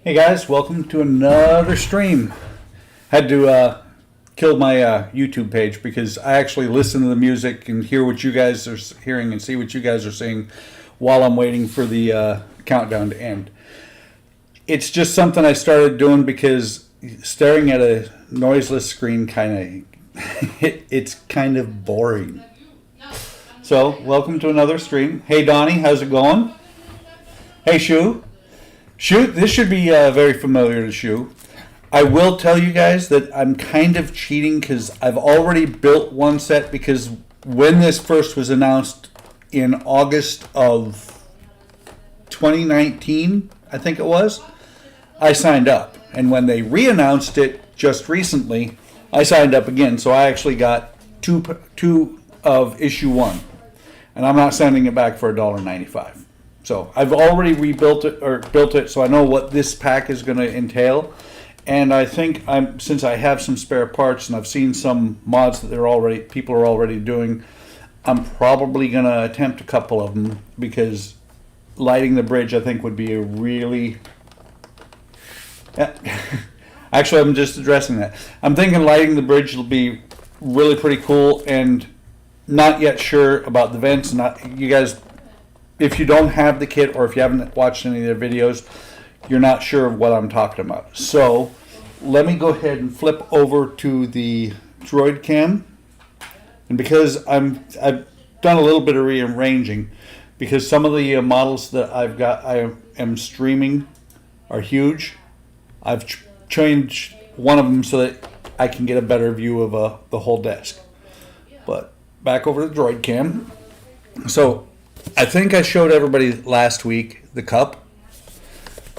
Hey guys, welcome to another stream. Had to kill my YouTube page because I actually listen to the music and hear what you guys are hearing and see what you guys are saying while I'm waiting for the countdown to end. It's just something I started doing because staring at a noiseless screen it's kind of boring. So, welcome to another stream. Hey Donnie, how's it going? Hey Shu. Shu, this should be very familiar to Shu. I will tell you guys that I'm kind of cheating because I've already built one set because when this first was announced in August of 2019, I think it was, I signed up. And when they re-announced it just recently, I signed up again. So I actually got two of issue 1. And I'm not sending it back for $1.95. So I've already rebuilt it or built it, so I know what this pack is going to entail. And I think since I have some spare parts and I've seen some mods that people are already doing, I'm probably going to attempt a couple of them because lighting the bridge I think would be a really. Actually, I'm just addressing that. I'm thinking lighting the bridge will be really pretty cool, and not yet sure about the vents. You guys. If you don't have the kit or if you haven't watched any of their videos, you're not sure of what I'm talking about. So let me go ahead and flip over to the droid cam. And because I've done a little bit of rearranging, because some of the models that I am streaming are huge, I've changed one of them so that I can get a better view of the whole desk. But back over to the droid cam. So I think I showed everybody last week the cup.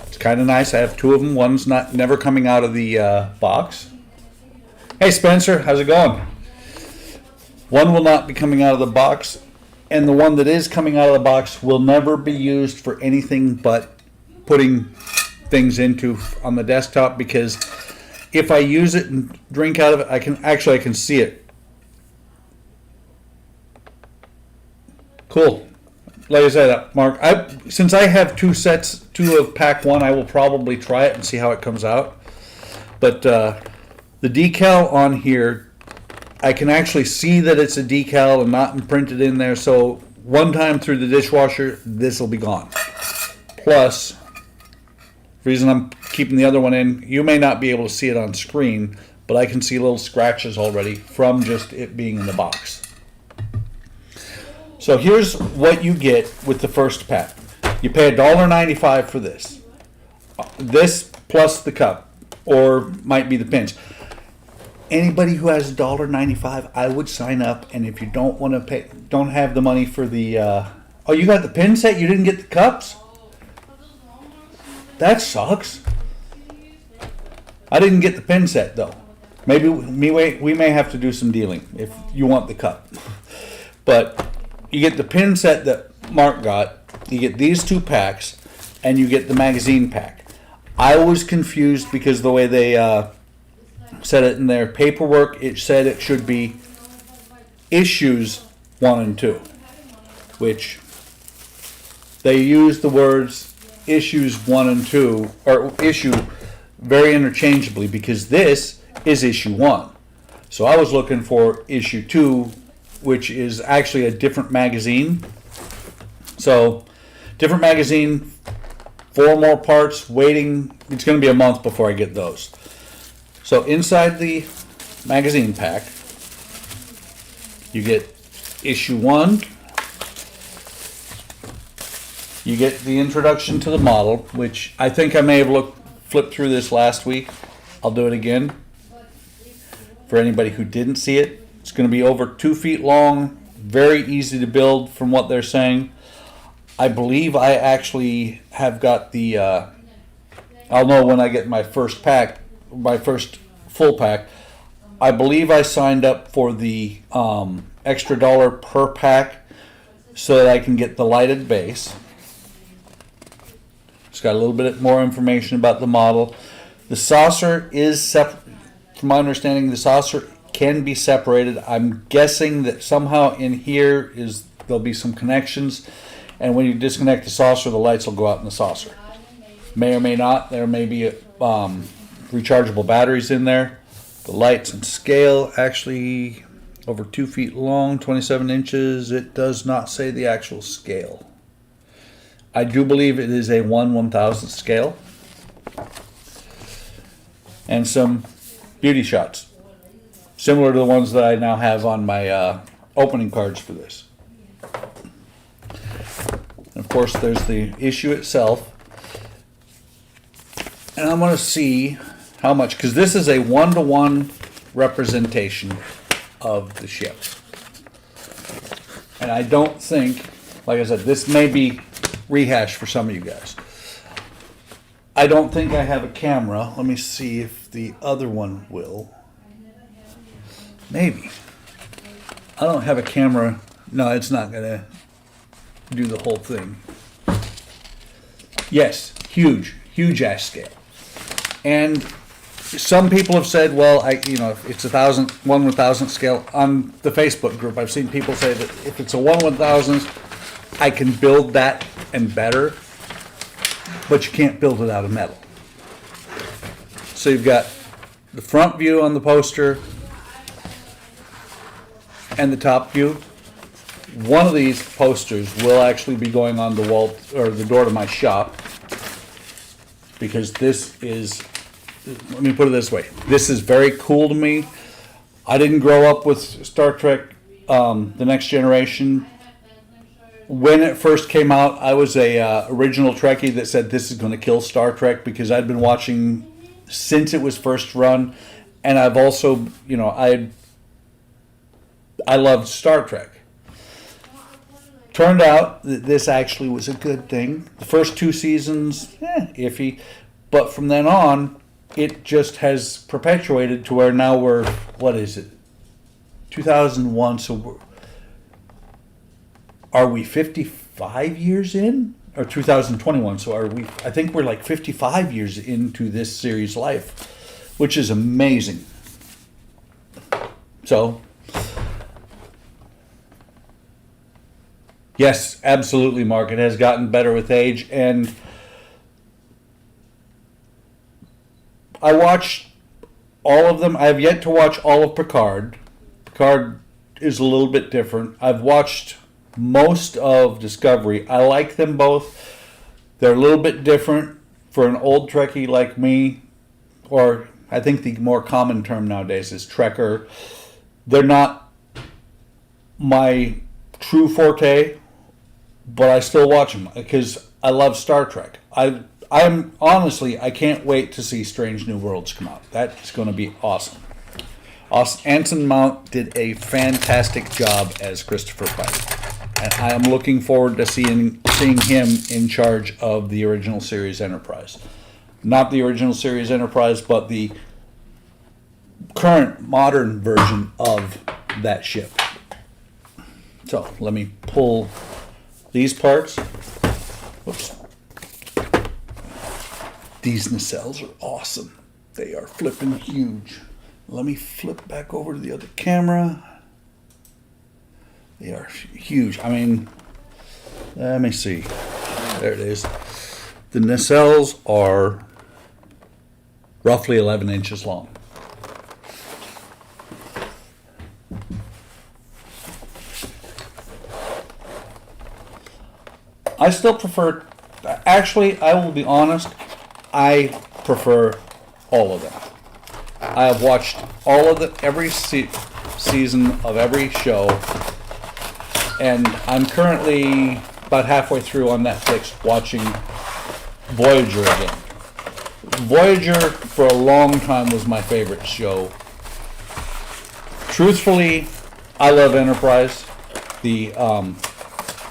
It's kind of nice. I have two of them. One's never coming out of the box. Hey Spencer, how's it going? One will not be coming out of the box, and the one that is coming out of the box will never be used for anything but putting things into on the desktop, because if I use it and drink out of it, I can see it. Cool. Like I said, Mark, since I have two of pack 1, I will probably try it and see how it comes out. But the decal on here, I can actually see that it's a decal and not imprinted in there. So one time through the dishwasher, this will be gone. Plus, the reason I'm keeping the other one in, you may not be able to see it on screen, but I can see little scratches already from just it being in the box. So here's what you get with the first pack. You pay $1.95 for this. This plus the cup, or might be the pins. Anybody who has $1.95, I would sign up. And if you don't want to pay, don't have the money for the. Oh, you got the pin set. You didn't get the cups. That sucks. I didn't get the pin set though. Maybe we may have to do some dealing if you want the cup, but. You get the pin set that Mark got, you get these 2 packs, and you get the magazine pack. I was confused because the way they said it in their paperwork, it said it should be issues 1 and 2, which they use the words issues 1 and 2, or issue, very interchangeably, because this is issue 1. So I was looking for issue 2, which is actually a different magazine. So, different magazine, 4 more parts, waiting. It's going to be a month before I get those. So, inside the magazine pack, you get issue 1. You get the introduction to the model, which I think I may have flipped through this last week. I'll do it again for anybody who didn't see it. It's going to be over 2 feet long, very easy to build from what they're saying. I believe I actually have got the, I'll know when I get my first pack, my first full pack. I believe I signed up for the extra $1 per pack so that I can get the lighted base. It's got a little bit more information about the model. The saucer is separate. From my understanding, the saucer can be separated. I'm guessing that somehow in here there'll be some connections, and when you disconnect the saucer, the lights will go out in the saucer. May or may not. There may be rechargeable batteries in there. The lights and scale, actually over 2 feet long, 27 inches. It does not say the actual scale. I do believe it is a 1/1000th scale. And some beauty shots, similar to the ones that I now have on my opening cards for this. And of course, there's the issue itself. And I'm going to see how much, because this is a 1-to-1 representation of the ship. And I don't think, like I said, this may be rehashed for some of you guys. I don't think I have a camera. Let me see if the other one will. Maybe. I don't have a camera. No, it's not going to do the whole thing. Yes, huge ash scale. And some people have said, well, it's 1/1000th scale. On the Facebook group, I've seen people say that if it's a 1/1000th, I can build that and better, but you can't build it out of metal. So you've got the front view on the poster and the top view. One of these posters will actually be going on the wall or the door to my shop, because this is, let me put it this way, this is very cool to me. I didn't grow up with Star Trek The Next Generation. When it first came out, I was a original Trekkie that said this is going to kill Star Trek, because I'd been watching since it was first run, and I've also, I loved Star Trek. Turned out that this actually was a good thing. The first 2 seasons, iffy, but from then on, it just has perpetuated to where now we're, 2001, so are we 55 years in? Or 2021, so I think we're like 55 years into this series' life, which is amazing. So, yes, absolutely, Mark. It has gotten better with age, and I watched all of them. I have yet to watch all of Picard. Picard is a little bit different. I've watched most of Discovery. I like them both. They're a little bit different for an old Trekkie like me, or I think the more common term nowadays is Trekker. They're not my true forte, but I still watch them because I love Star Trek. I'm honestly, I can't wait to see Strange New Worlds come out. That's going to be awesome. Anson Mount did a fantastic job as Christopher Pike. And I am looking forward to seeing him in charge of the original series Enterprise. Not the original series Enterprise, but the current modern version of that ship. So let me pull these parts. Whoops. These nacelles are awesome. They are flipping huge. Let me flip back over to the other camera. They are huge. I mean, let me see. There it is. The nacelles are roughly 11 inches long. I still prefer, actually, I will be honest, I prefer all of them. I have watched all of every season of every show, and I'm currently about halfway through on Netflix watching Voyager again. Voyager for a long time was my favorite show. Truthfully, I love Enterprise. The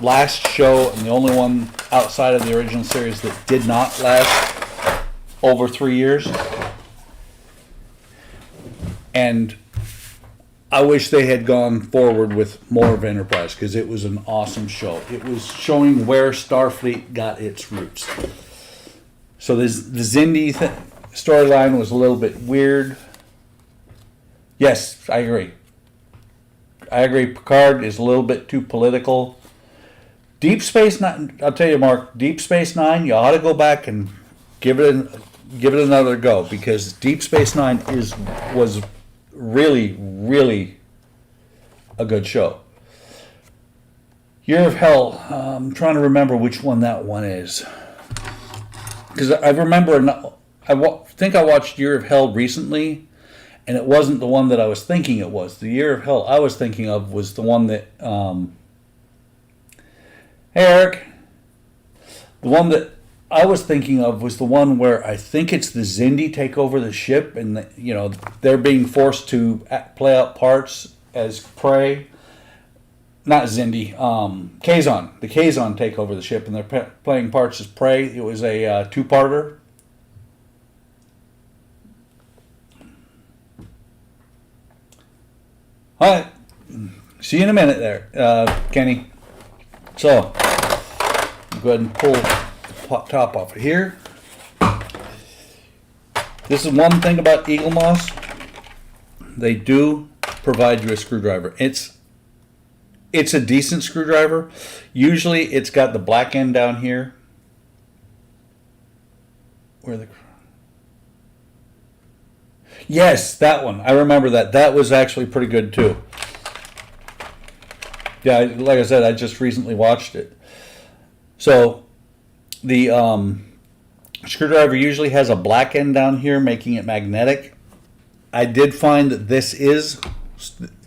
last show, and the only one outside of the original series that did not last over 3 years. And I wish they had gone forward with more of Enterprise, because it was an awesome show. It was showing where Starfleet got its roots. So the Xindi storyline was a little bit weird. Yes, I agree. Picard is a little bit too political. Deep Space Nine, I'll tell you, Mark, Deep Space Nine, you ought to go back and give it another go, because Deep Space Nine was really, really a good show. Year of Hell, I'm trying to remember which one that one is, because I remember, think I watched Year of Hell recently, and it wasn't the one that I was thinking it was. The Year of Hell I was thinking of was the one that, hey Eric, the one that I was thinking of was the one where I think it's the Xindi take over the ship, and they're being forced to play out parts as prey. Not Xindi, Kazon. The Kazon take over the ship, and they're playing parts as prey. It was a two-parter. All right. See you in a minute there, Kenny. So, go ahead and pull the top off of here. This is one thing about Eaglemoss. They do provide you a screwdriver. It's a decent screwdriver. Usually it's got the black end down here. Yes, that one. I remember that. That was actually pretty good too. Yeah, like I said, I just recently watched it. So the screwdriver usually has a black end down here, making it magnetic. I did find that this is,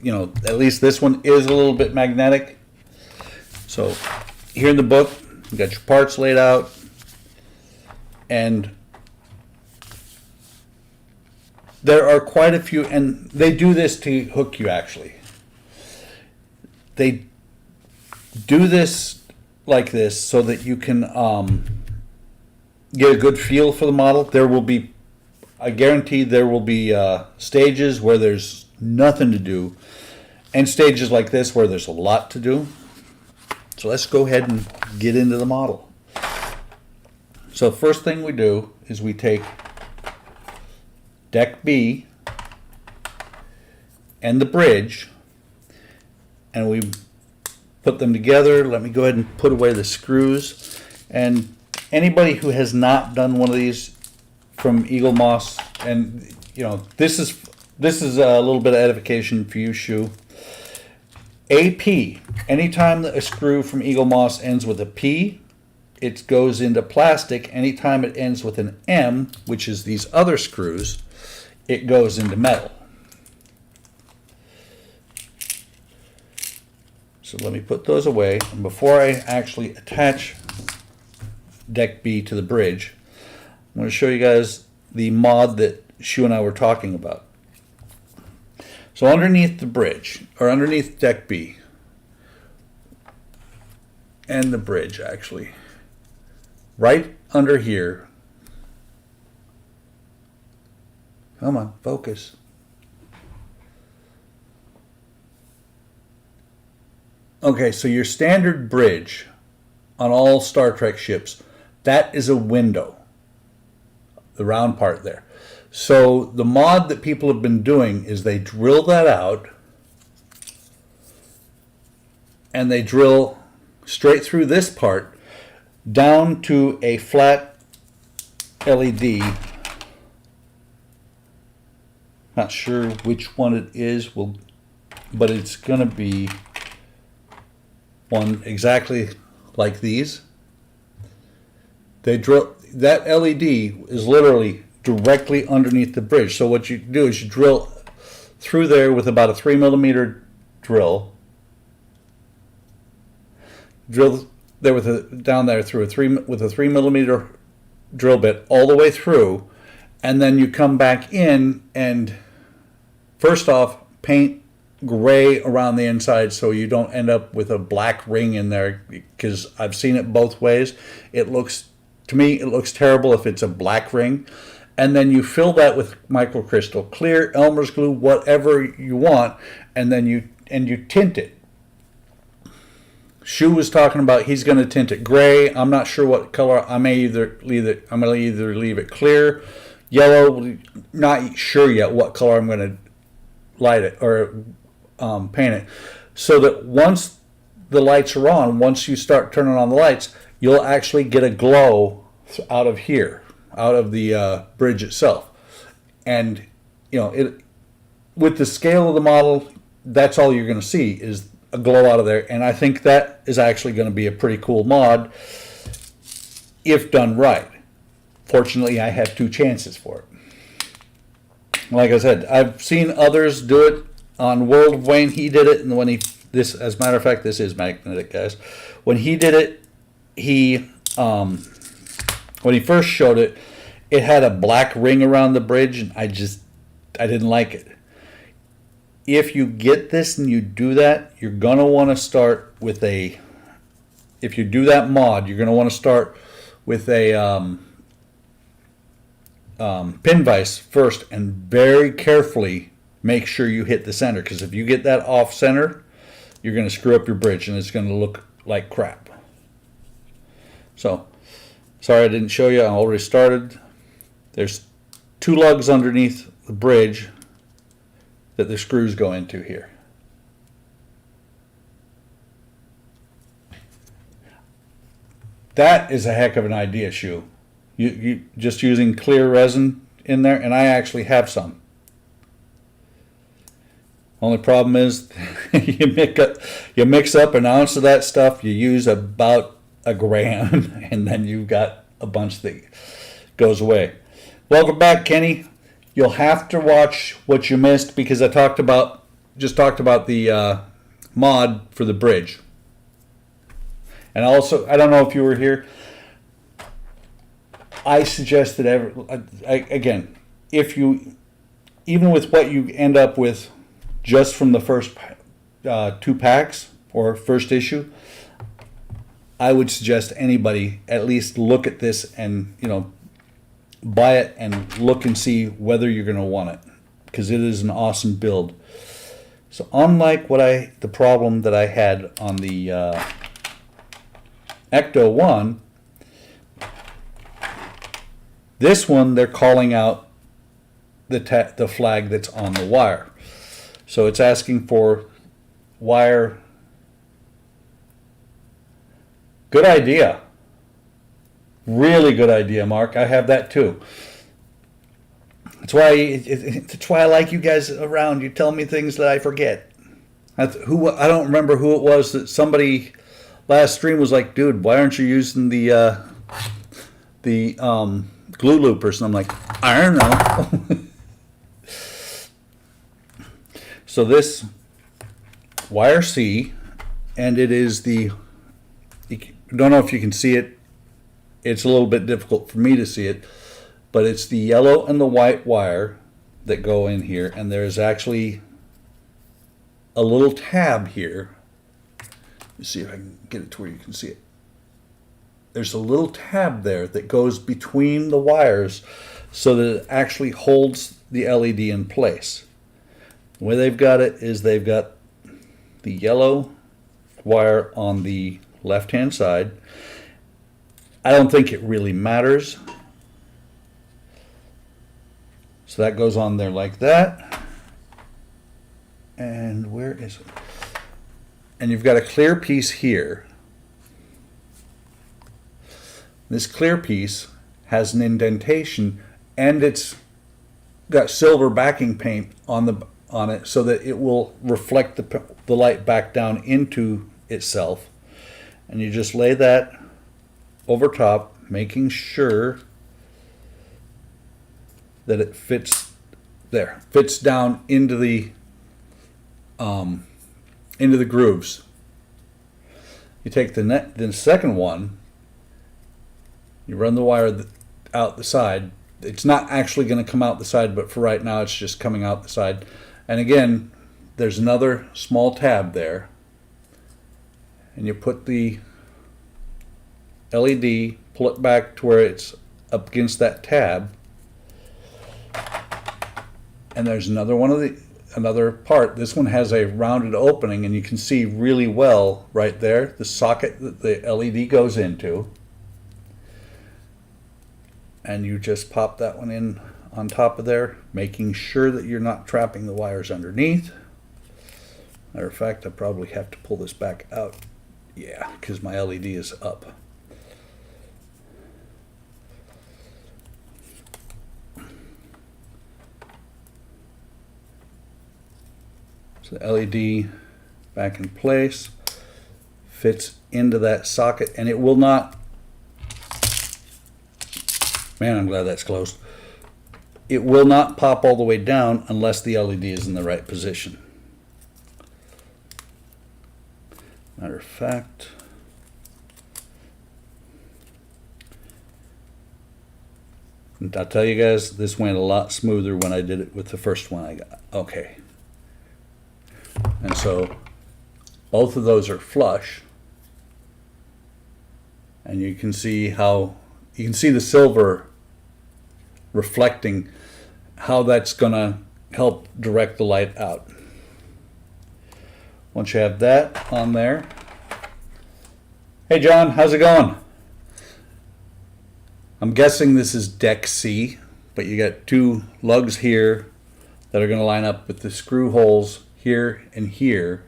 at least this one is a little bit magnetic. So here in the book, you got your parts laid out, and there are quite a few, and they do this to hook you actually. They do this like this so that you can get a good feel for the model. There will be, I guarantee there will be stages where there's nothing to do, and stages like this where there's a lot to do. So let's go ahead and get into the model. So first thing we do is we take Deck B and the bridge, and we put them together. Let me go ahead and put away the screws. And anybody who has not done one of these from Eaglemoss, and this is a little bit of edification for you, Shu. AP, anytime that a screw from Eaglemoss ends with a P, it goes into plastic. Anytime it ends with an M, which is these other screws, it goes into metal. So let me put those away. And before I actually attach Deck B to the bridge, I'm going to show you guys the mod that Shu and I were talking about. So underneath the bridge, or underneath Deck B, and the bridge actually, right under here, come on, focus. Okay, so your standard bridge on all Star Trek ships, that is a window, the round part there. So the mod that people have been doing is they drill that out, and they drill straight through this part down to a flat LED. Not sure which one it is, but it's going to be one exactly like these. They drill, that LED is literally directly underneath the bridge. So what you do is you drill through there with about a 3mm drill. Drill there down there through with a 3mm drill bit all the way through, and then you come back in and first off paint gray around the inside so you don't end up with a black ring in there, because I've seen it both ways. To me, it looks terrible if it's a black ring. And then you fill that with microcrystal clear, Elmer's glue, whatever you want, and then you tint it. Shu was talking about he's going to tint it gray. I'm not sure what color. I'm going to either leave it clear, yellow. Not sure yet what color I'm going to light it or paint it, so that once the lights are on, once you start turning on the lights, you'll actually get a glow out of here. out of the bridge itself. And with the scale of the model, that's all you're going to see is a glow out of there. And I think that is actually going to be a pretty cool mod if done right. Fortunately, I had 2 chances for it. Like I said, I've seen others do it on World of Wayne. He did it, and when as a matter of fact, this is magnetic, guys. When he did it, when he first showed it, it had a black ring around the bridge, and I didn't like it. If you get this and you do that, you're gonna want to start with if you do that mod, you're gonna want to start with a pin vise first, and very carefully make sure you hit the center, because if you get that off center, you're going to screw up your bridge and it's going to look like crap. So, sorry I didn't show you. I already started. There's 2 lugs underneath the bridge that the screws go into here. That is a heck of an idea, Shu. You just using clear resin in there, and I actually have some. Only problem is you mix up an ounce of that stuff, you use about a gram, and then you've got a bunch that goes away. Welcome back, Kenny. You'll have to watch what you missed, because I just talked about the mod for the bridge. And also, I don't know if you were here, I suggest that again, even with what you end up with just from the first 2 packs or first issue, I would suggest anybody at least look at this and buy it and look and see whether you're going to want it, because it is an awesome build. So unlike the problem that I had on the Ecto 1, this one they're calling out the flag that's on the wire. So it's asking for wire. Good idea. Really good idea, Mark. I have that too. That's why I like you guys around. You tell me things that I forget. I don't remember who it was that somebody last stream was like, dude, why aren't you using the glue loopers? And I'm like, I don't know. So this wire C, and it is I don't know if you can see it. It's a little bit difficult for me to see it, but it's the yellow and the white wire that go in here, and there's actually a little tab here. Let's see if I can get it to where you can see it. There's a little tab there that goes between the wires so that it actually holds the LED in place. The way they've got it is they've got the yellow wire on the left-hand side. I don't think it really matters. So that goes on there like that. And where is it? And you've got a clear piece here. This clear piece has an indentation, and it's got silver backing paint on it so that it will reflect the light back down into itself. And you just lay that over top, making sure that it fits down into the grooves. You take the second one, you run the wire out the side. It's not actually going to come out the side, but for right now it's just coming out the side. And again, there's another small tab there, and you put the LED, pull it back to where it's up against that tab, and there's another part. This one has a rounded opening, and you can see really well right there the socket that the LED goes into, and you just pop that one in on top of there, making sure that you're not trapping the wires underneath. Matter of fact, I probably have to pull this back out, because my LED is up. So the LED back in place, fits into that socket, and it will not, man, I'm glad that's closed. It will not pop all the way down unless the LED is in the right position. Matter of fact, and I'll tell you guys, this went a lot smoother when I did it with the first one I got. Okay. And so both of those are flush. And you can see how, you can see the silver reflecting, how that's going to help direct the light out. Once you have that on there. Hey John, how's it going? I'm guessing this is deck C, but you got two lugs here that are going to line up with the screw holes here and here.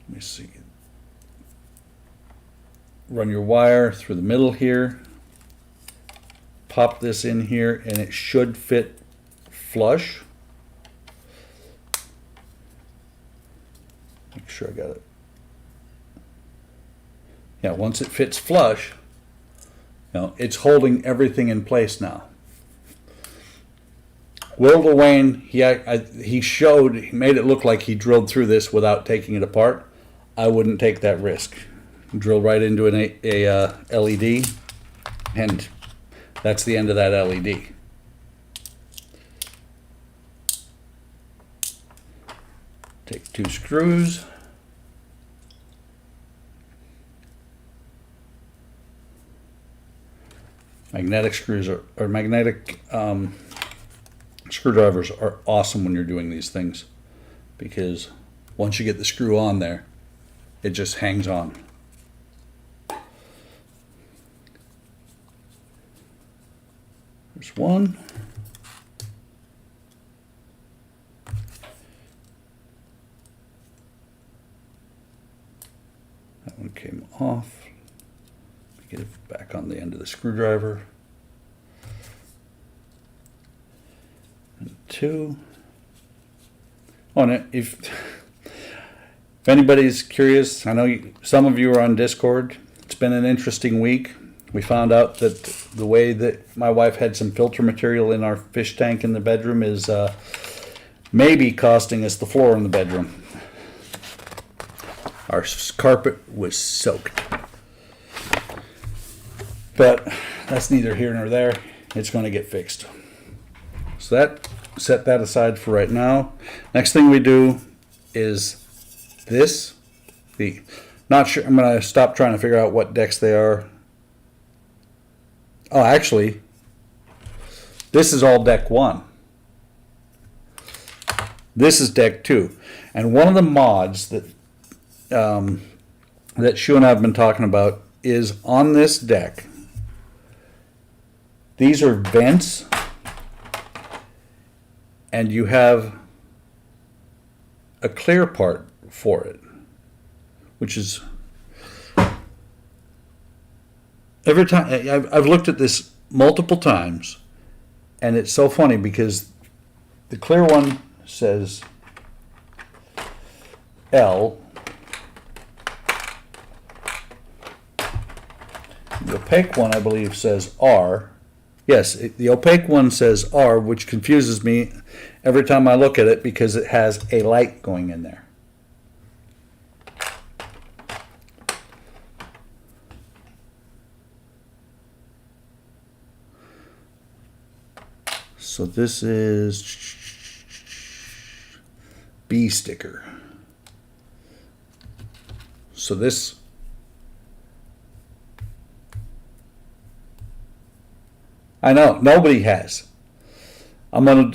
Let me see. Run your wire through the middle here. Pop this in here and it should fit flush. Make sure I got it. Yeah, once it fits flush, you know, it's holding everything in place now. Will Dwayne, he showed, he made it look like he drilled through this without taking it apart. I wouldn't take that risk. Drill right into an LED, and that's the end of that LED. Take two screws. Magnetic screws or magnetic screwdrivers are awesome when you're doing these things, because once you get the screw on there, it just hangs on. There's one. That one came off. Get it back on the end of the screwdriver. And two. Oh, and if anybody's curious, I know some of you are on Discord. It's been an interesting week. We found out that the way that my wife had some filter material in our fish tank in the bedroom is maybe costing us the floor in the bedroom. Our carpet was soaked. But that's neither here nor there. It's going to get fixed. So that, set that aside for right now. Next thing we do is this. Not sure, I'm going to stop trying to figure out what decks they are. Oh, actually, this is all deck 1. This is deck 2. And one of the mods that that Shu and I have been talking about is on this deck. These are vents, and you have a clear part for it, which is every time I've looked at this multiple times, and it's so funny because the clear one says L, the opaque one I believe says R. Yes, the opaque one says R, which confuses me every time I look at it because it has a light going in there. So this is B sticker. So this, I know nobody has. I'm gonna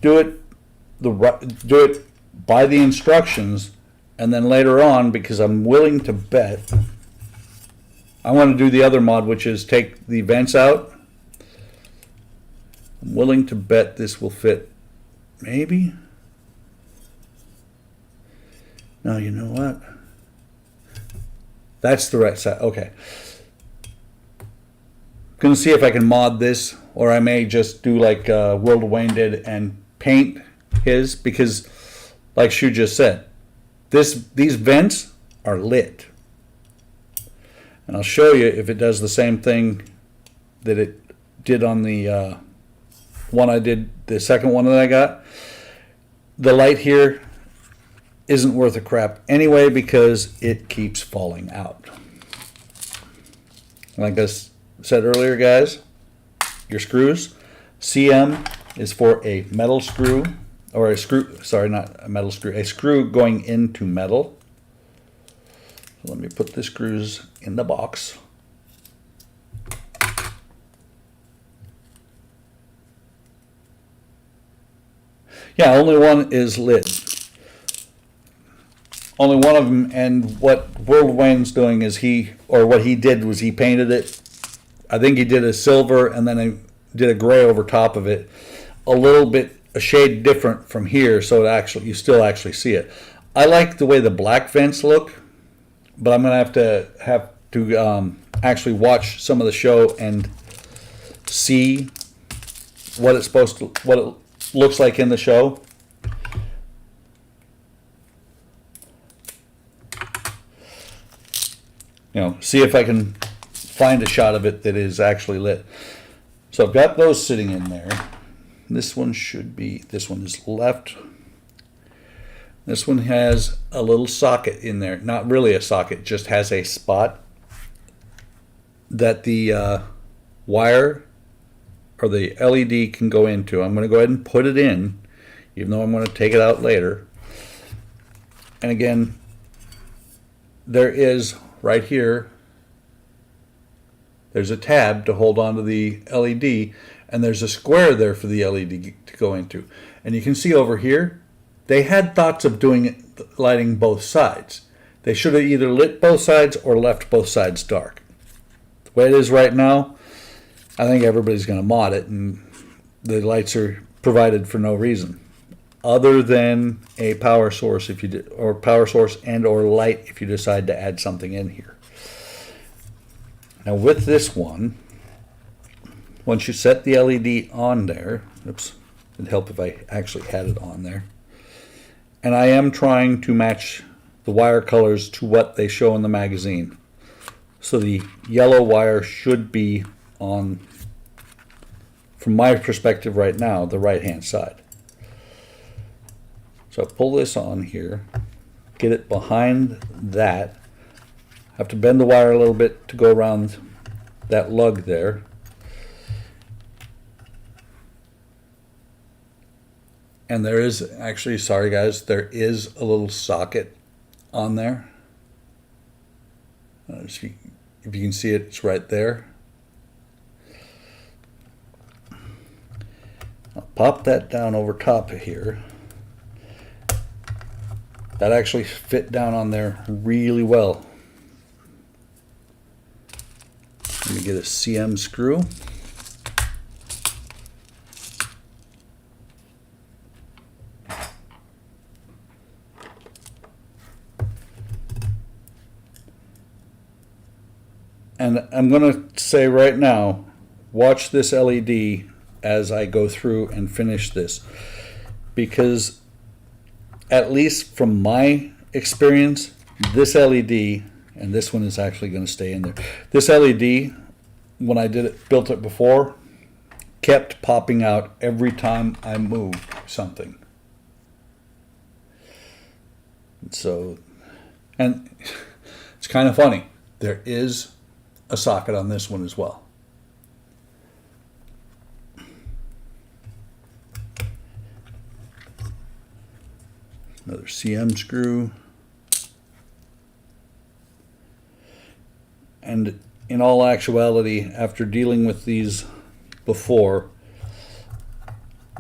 do it by the instructions, and then later on, because I'm willing to bet, I want to do the other mod, which is take the vents out. I'm willing to bet this will fit. Maybe. No, you know what? That's the right side. Okay. I'm gonna see if I can mod this, or I may just do like World of Wayne did and paint his, because like Shu just said, these vents are lit. And I'll show you if it does the same thing that it did on the one I did, the second one that I got. The light here isn't worth a crap anyway because it keeps falling out. Like I said earlier, guys, your screws, CM is for a metal screw, or a screw, sorry, not a metal screw, a screw going into metal. Let me put the screws in the box. Yeah, only one is lit. Only one of them, and what World Wayne's doing is what he did was he painted it. I think he did a silver and then he did a gray over top of it. A shade different from here, so you still actually see it. I like the way the black vents look, but I'm gonna have to actually watch some of the show and see what it looks like in the show. See if I can find a shot of it that is actually lit. So I've got those sitting in there. This one is left. This one has a little socket in there. Not really a socket, just has a spot that the wire or the LED can go into. I'm going to go ahead and put it in, even though I'm going to take it out later. And again, there is right here, there's a tab to hold onto the LED, and there's a square there for the LED to go into. And you can see over here, they had thoughts of lighting both sides. They should have either lit both sides or left both sides dark. The way it is right now, I think everybody's going to mod it, and the lights are provided for no reason other than a power source power source and or light if you decide to add something in here. Now with this one, once you set the LED on there, it'd help if I actually had it on there. And I am trying to match the wire colors to what they show in the magazine. So the yellow wire should be on, from my perspective right now, the right hand side. So I pull this on here, get it behind that. I have to bend the wire a little bit to go around that lug there. And there is actually, sorry guys, there is a little socket on there. If you can see it, it's right there. I'll pop that down over top of here. That actually fit down on there really well. Let me get a CM screw. And I'm going to say right now, watch this LED as I go through and finish this, because at least from my experience, this LED, and this one is actually going to stay in there. This LED, when I built it before, kept popping out every time I moved something. So, and it's kind of funny. There is a socket on this one as well. Another CM screw. And in all actuality, after dealing with these before,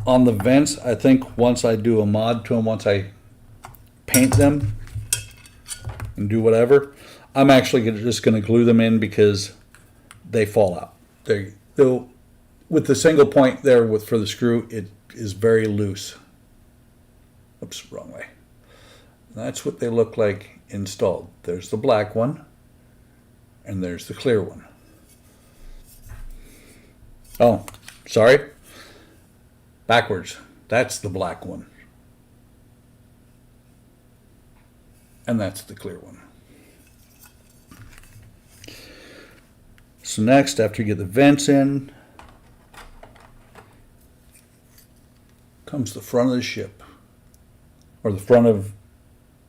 on the vents, I think once I do a mod to them, once I paint them and do whatever, I'm actually just going to glue them in because they fall out. They'll, with the single point there for the screw, it is very loose. Oops, wrong way. That's what they look like installed. There's the black one, and there's the clear one. Oh, sorry. Backwards. That's the black one. and that's the clear one. So next, after you get the vents in, comes the front of the ship, or the front of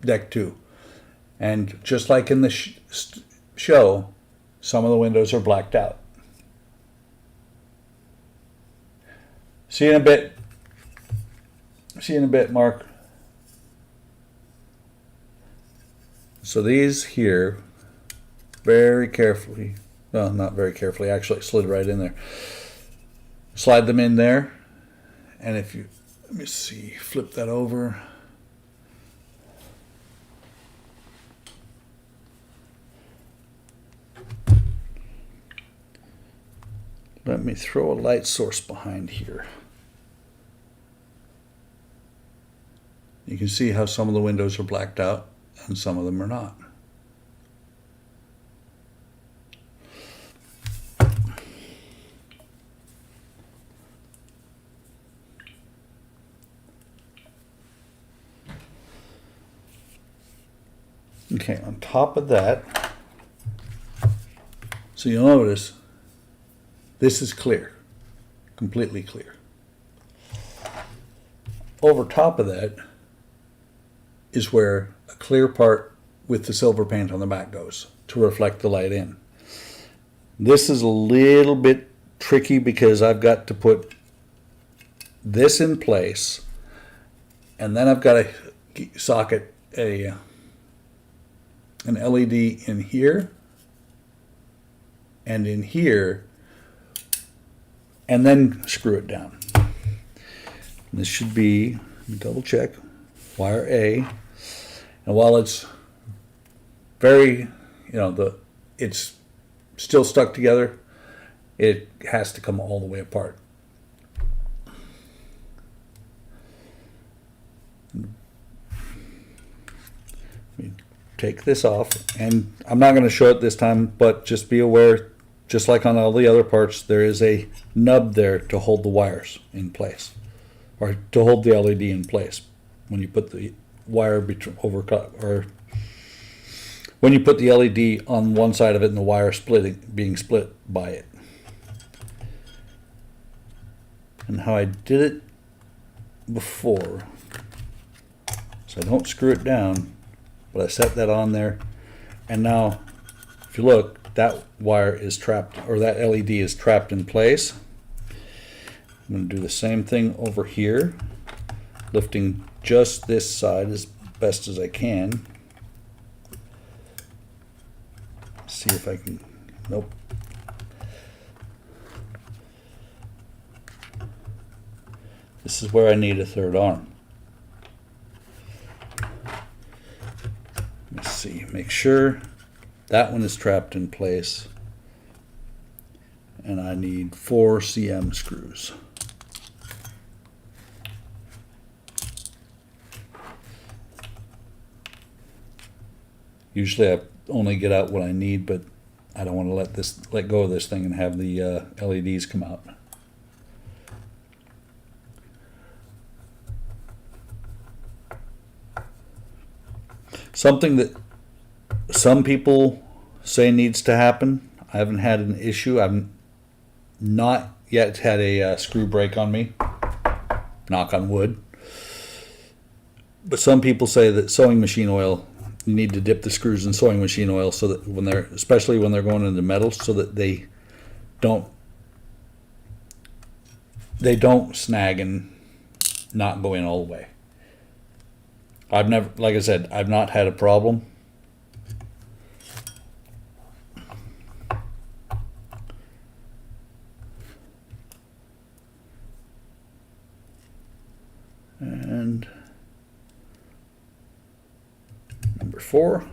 deck 2. And just like in the show, some of the windows are blacked out. See you in a bit. See you in a bit, Mark. So these here, very carefully, well, not very carefully, actually it slid right in there. Slide them in there, and if you, let me see, flip that over. Let me throw a light source behind here. You can see how some of the windows are blacked out and some of them are not. Okay, on top of that, so you'll notice this is clear, completely clear. Over top of that is where a clear part with the silver paint on the back goes to reflect the light in. This is a little bit tricky because I've got to put this in place, and then I've got to socket an LED in here and in here, and then screw it down. This should be, let me double check, wire A. And while it's very, it's still stuck together, it has to come all the way apart. Let me take this off, and I'm not going to show it this time, but just be aware, just like on all the other parts, there is a nub there to hold the wires in place, or to hold the LED in place when you put the wire or when you put the LED on one side of it and the wire being split by it. And how I did it before, so I don't screw it down, but I set that on there, and now if you look, that wire is trapped, or that LED is trapped in place. I'm going to do the same thing over here, lifting just this side as best as I can. See if I can, nope. This is where I need a third arm. Let's see, make sure that one is trapped in place. And I need 4 cm screws. Usually I only get out what I need, but I don't want to let go of this thing and have the LEDs come out. Something that some people say needs to happen. I haven't had an issue. I've not yet had a screw break on me. Knock on wood. But some people say that sewing machine oil, you need to dip the screws in sewing machine oil so that when they're, especially when they're going into metal, so that they don't snag and not go in all the way. I've never, like I said, I've not had a problem. And number 4.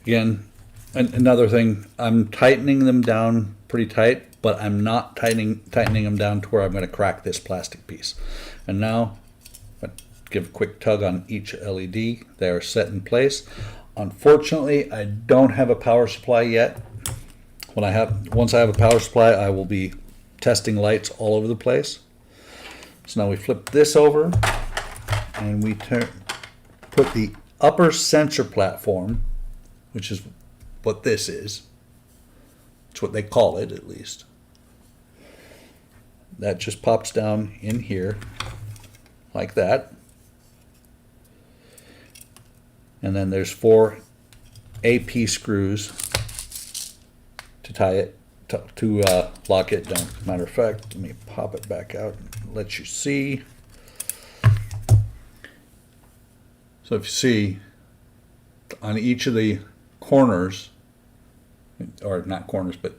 Again, another thing, I'm tightening them down pretty tight, but I'm not tightening them down to where I'm going to crack this plastic piece. And now, give a quick tug on each LED. They are set in place. Unfortunately, I don't have a power supply yet. Once I have a power supply, I will be testing lights all over the place. So now we flip this over and we put the upper sensor platform, which is what this is. It's what they call it, at least. That just pops down in here like that. And then there's 4 AP screws to tie it, to lock it down. Matter of fact, let me pop it back out and let you see. So if you see, on each of the corners, or not corners, but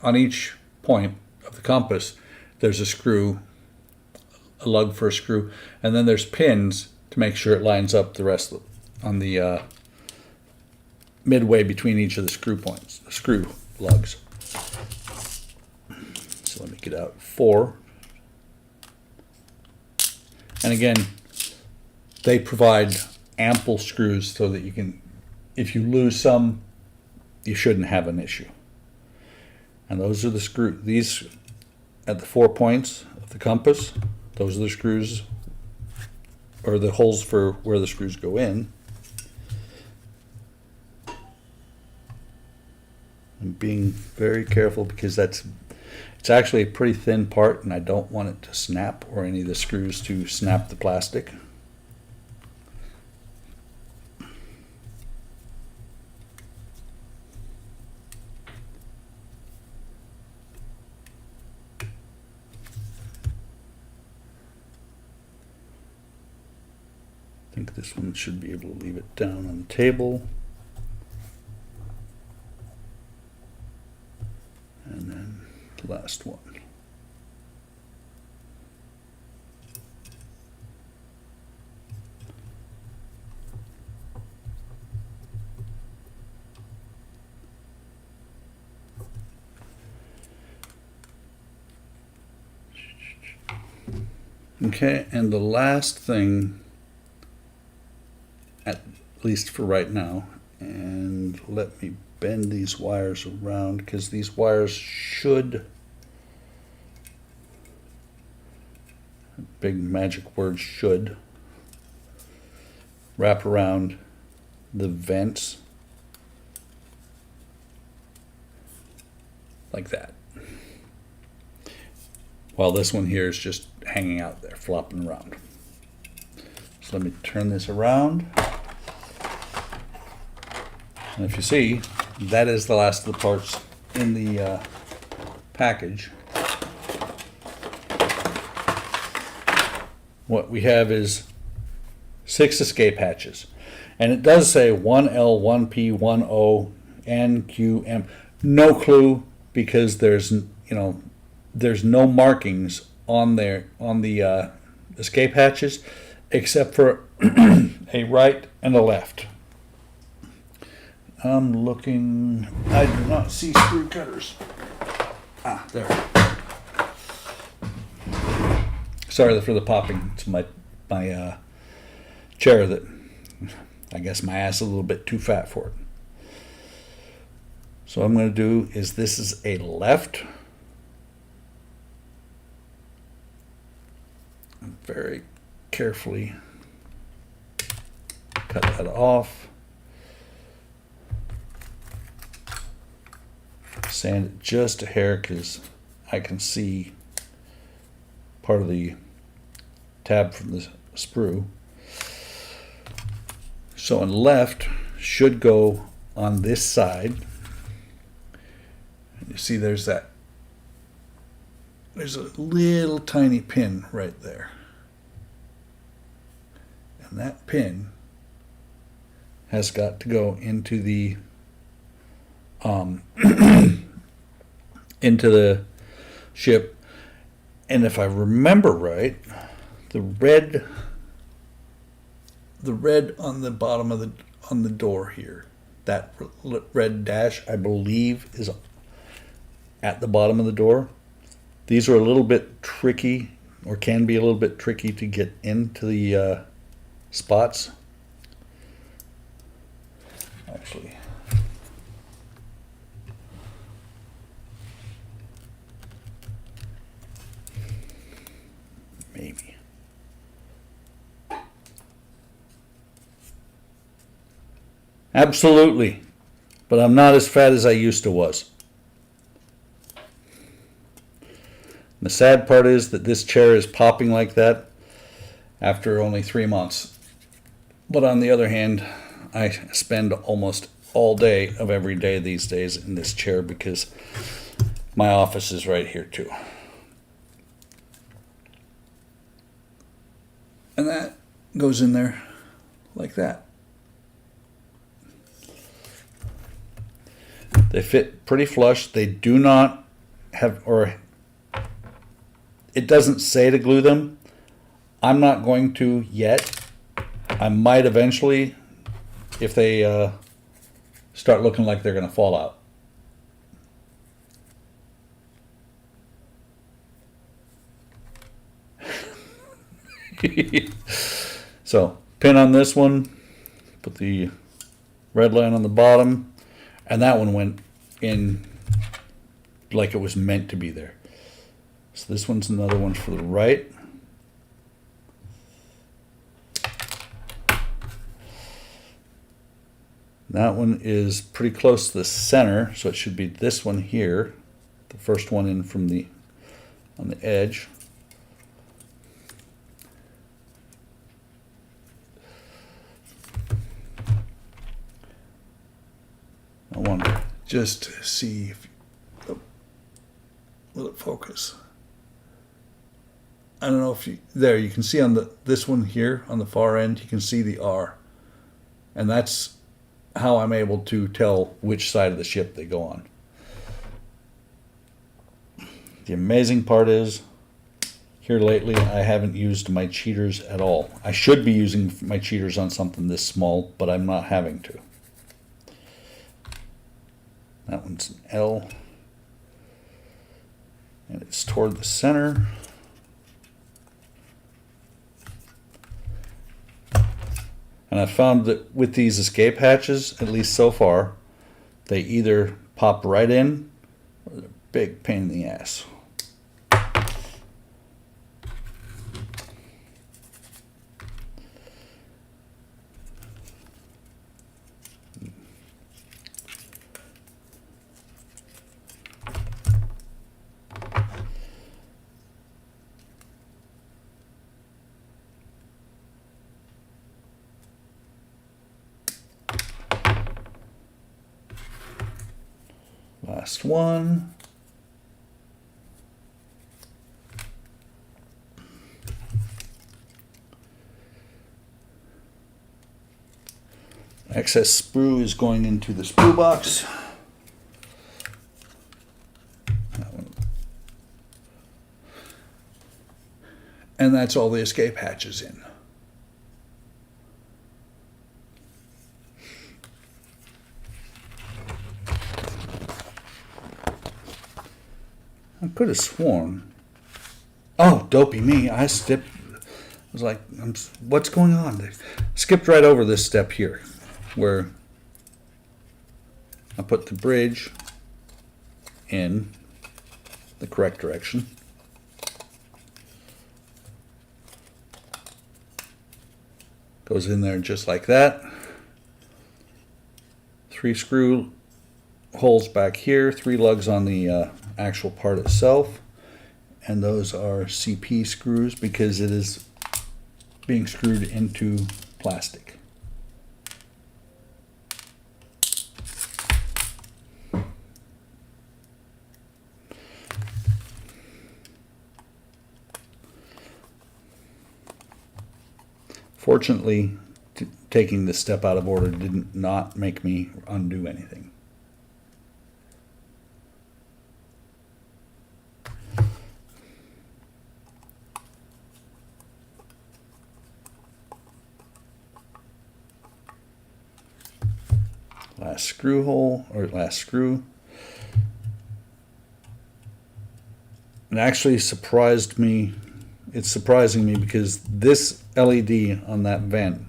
on each point of the compass, there's a screw, a lug for a screw, and then there's pins to make sure it lines up the rest of on the midway between each of the screw points, the screw lugs. So let me get out 4. And again, they provide ample screws so that you can, if you lose some, you shouldn't have an issue. And those are the screws. These at the 4 points of the compass, those are the screws, or the holes for where the screws go in. I'm being very careful because it's actually a pretty thin part, and I don't want it to snap or any of the screws to snap the plastic. I think this one should be able to leave it down on the table. And then the last one. Okay, and the last thing, at least for right now, and let me bend these wires around because these wires should, big magic word, should wrap around the vents like that, while this one here is just hanging out there, flopping around. So let me turn this around. And if you see, that is the last of the parts in the package. What we have is 6 escape hatches. And it does say 1L, 1P, 1O, N, Q, M. No clue, because there's no markings on there on the escape hatches, except for a right and a left. I'm looking. I do not see screw cutters. Ah, there. Sorry for the popping. It's my chair that I guess my ass is a little bit too fat for it. So what I'm going to do is, this is a left. Very carefully cut that off. Sand it just a hair because I can see part of the tab from the sprue. So on left should go on this side. And you see there's a little tiny pin right there. And that pin has got to go into the into the ship. And if I remember right, the red on the bottom of on the door here, that red dash, I believe, is at the bottom of the door. These are a little bit tricky, or can be a little bit tricky to get into the spots. Actually, maybe. Absolutely. But I'm not as fat as I used to was. The sad part is that this chair is popping like that after only 3 months. But on the other hand, I spend almost all day of every day these days in this chair because my office is right here too. And that goes in there like that. They fit pretty flush. They do not have, or it doesn't say to glue them. I'm not going to yet. I might eventually if they start looking like they're going to fall out. So, pin on this one, put the red line on the bottom, and that one went in like it was meant to be there. So this one's another one for the right. That one is pretty close to the center, so it should be this one here, the first one in from the on the edge. I want to just see if will it focus. I don't know if you there you can see on this one here on the far end you can see the R, and that's how I'm able to tell which side of the ship they go on. The amazing part is here lately I haven't used my cheaters at all. I should be using my cheaters on something this small, but I'm not having to. That one's an L, and it's toward the center. And I found that with these escape hatches, at least so far, they either pop right in or they're a big pain in the ass. Last one. Excess sprue is going into the sprue box. That one. And that's all the escape hatches in. I could have sworn. Oh, dopey me. I was like, what's going on? I skipped right over this step here where I put the bridge in the correct direction. Goes in there just like that. 3 screw holes back here, 3 lugs on the actual part itself, and those are CP screws because it is being screwed into plastic. Fortunately, taking this step out of order did not make me undo anything. Last screw hole, or last screw. It actually surprised me. It's surprising me because this LED on that vent,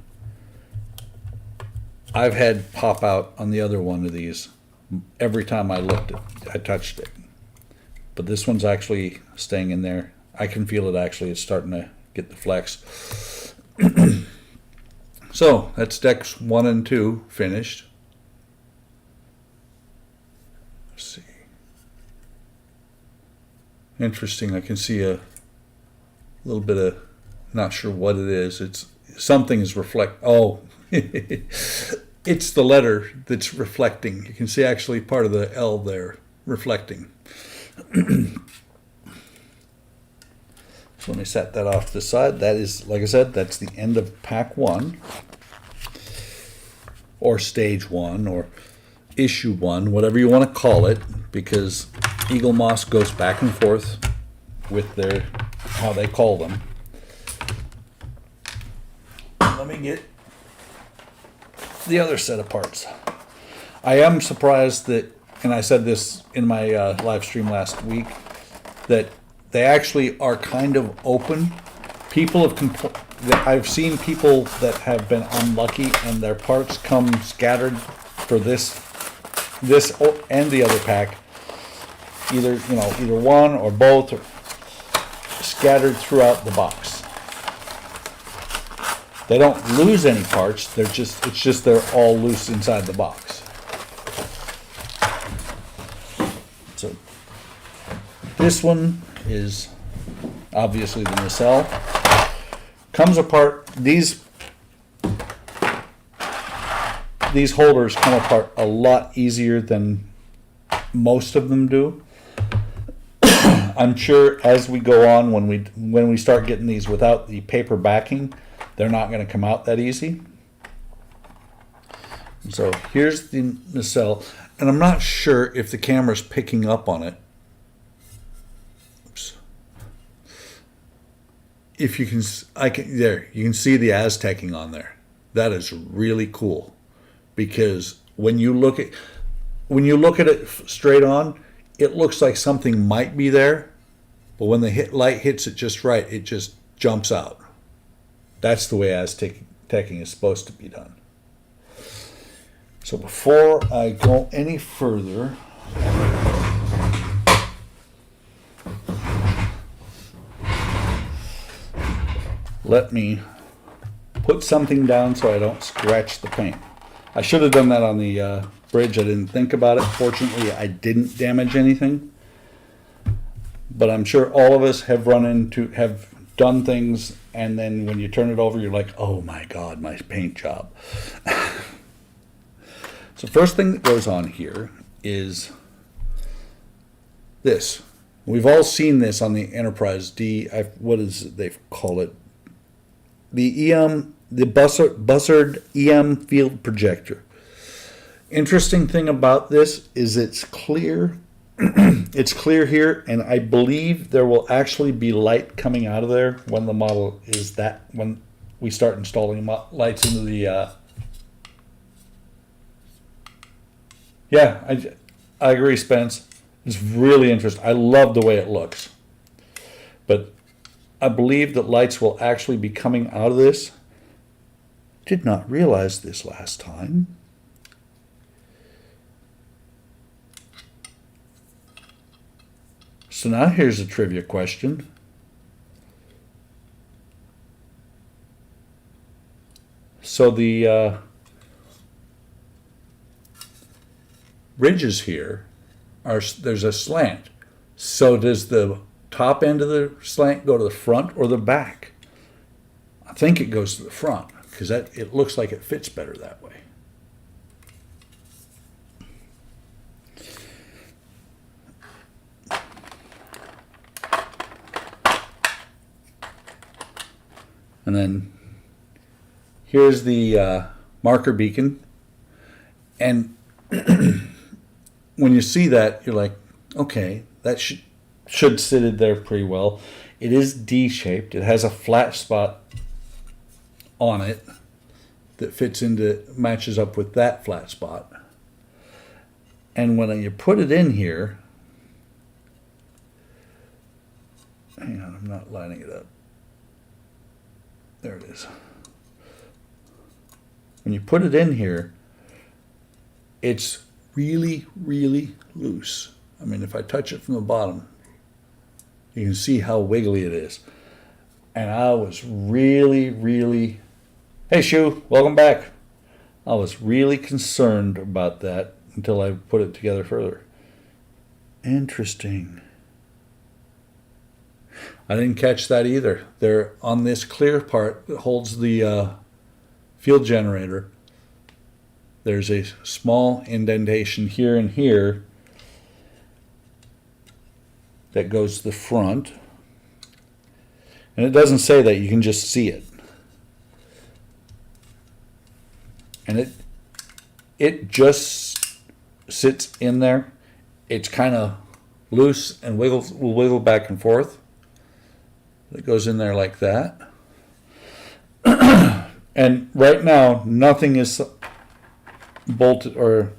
I've had pop out on the other one of these every time I looked at it, I touched it. But this one's actually staying in there. I can feel it actually. It's starting to get the flex. So that's decks 1 and 2 finished. Let's see. Interesting. I can see a little bit of, not sure what it is. It's something is oh, it's the letter that's reflecting. You can see actually part of the L there reflecting. So let me set that off to the side. That is, like I said, that's the end of pack 1, or stage 1, or issue 1, whatever you want to call it, because Eaglemoss goes back and forth with their, how they call them. Let me get the other set of parts. I am surprised that, and I said this in my live stream last week, that they actually are kind of open. People have I've seen people that have been unlucky and their parts come scattered for this and the other pack. Either one or both, or scattered throughout the box. They don't lose any parts. It's just they're all loose inside the box. So this one is obviously the nacelle. Comes apart. These holders come apart a lot easier than most of them do. I'm sure as we go on, when we start getting these without the paper backing, they're not going to come out that easy. So here's the nacelle, and I'm not sure if the camera's picking up on it. Oops. If you can, you can see the Aztecing on there. That is really cool, because when you look at it straight on, it looks like something might be there, but when the light hits it just right, it just jumps out. That's the way Aztecing is supposed to be done. So before I go any further, let me put something down so I don't scratch the paint. I should have done that on the bridge. I didn't think about it. Fortunately, I didn't damage anything. But I'm sure all of us have done things, and then when you turn it over, you're like, oh my God, my paint job. So first thing that goes on here is this. We've all seen this on the Enterprise D. What is it they call it? The Buzzard EM field projector. Interesting thing about this is it's clear. It's clear here, and I believe there will actually be light coming out of there when the model is when we start installing lights into the. Yeah, I agree, Spence. It's really interesting. I love the way it looks, but I believe that lights will actually be coming out of this. Did not realize this last time. So now here's a trivia question. So the ridges here there's a slant. So does the top end of the slant go to the front or the back? I think it goes to the front, because it looks like it fits better that way. And then here's the marker beacon. And when you see that, you're like, okay, that should sit in there pretty well. It is D-shaped. It has a flat spot on it that matches up with that flat spot. And when you put it in here, hang on, I'm not lining it up. There it is. When you put it in here, it's really, really loose. I mean, if I touch it from the bottom, you can see how wiggly it is. And I was really, really... Hey, Shu, welcome back. I was really concerned about that until I put it together further. Interesting. I didn't catch that either. They're on this clear part that holds the field generator. There's a small indentation here and here that goes to the front. And it doesn't say that, you can just see it. And it just sits in there. It's kind of loose and will wiggle back and forth. It goes in there like that. And right now, nothing is bolted or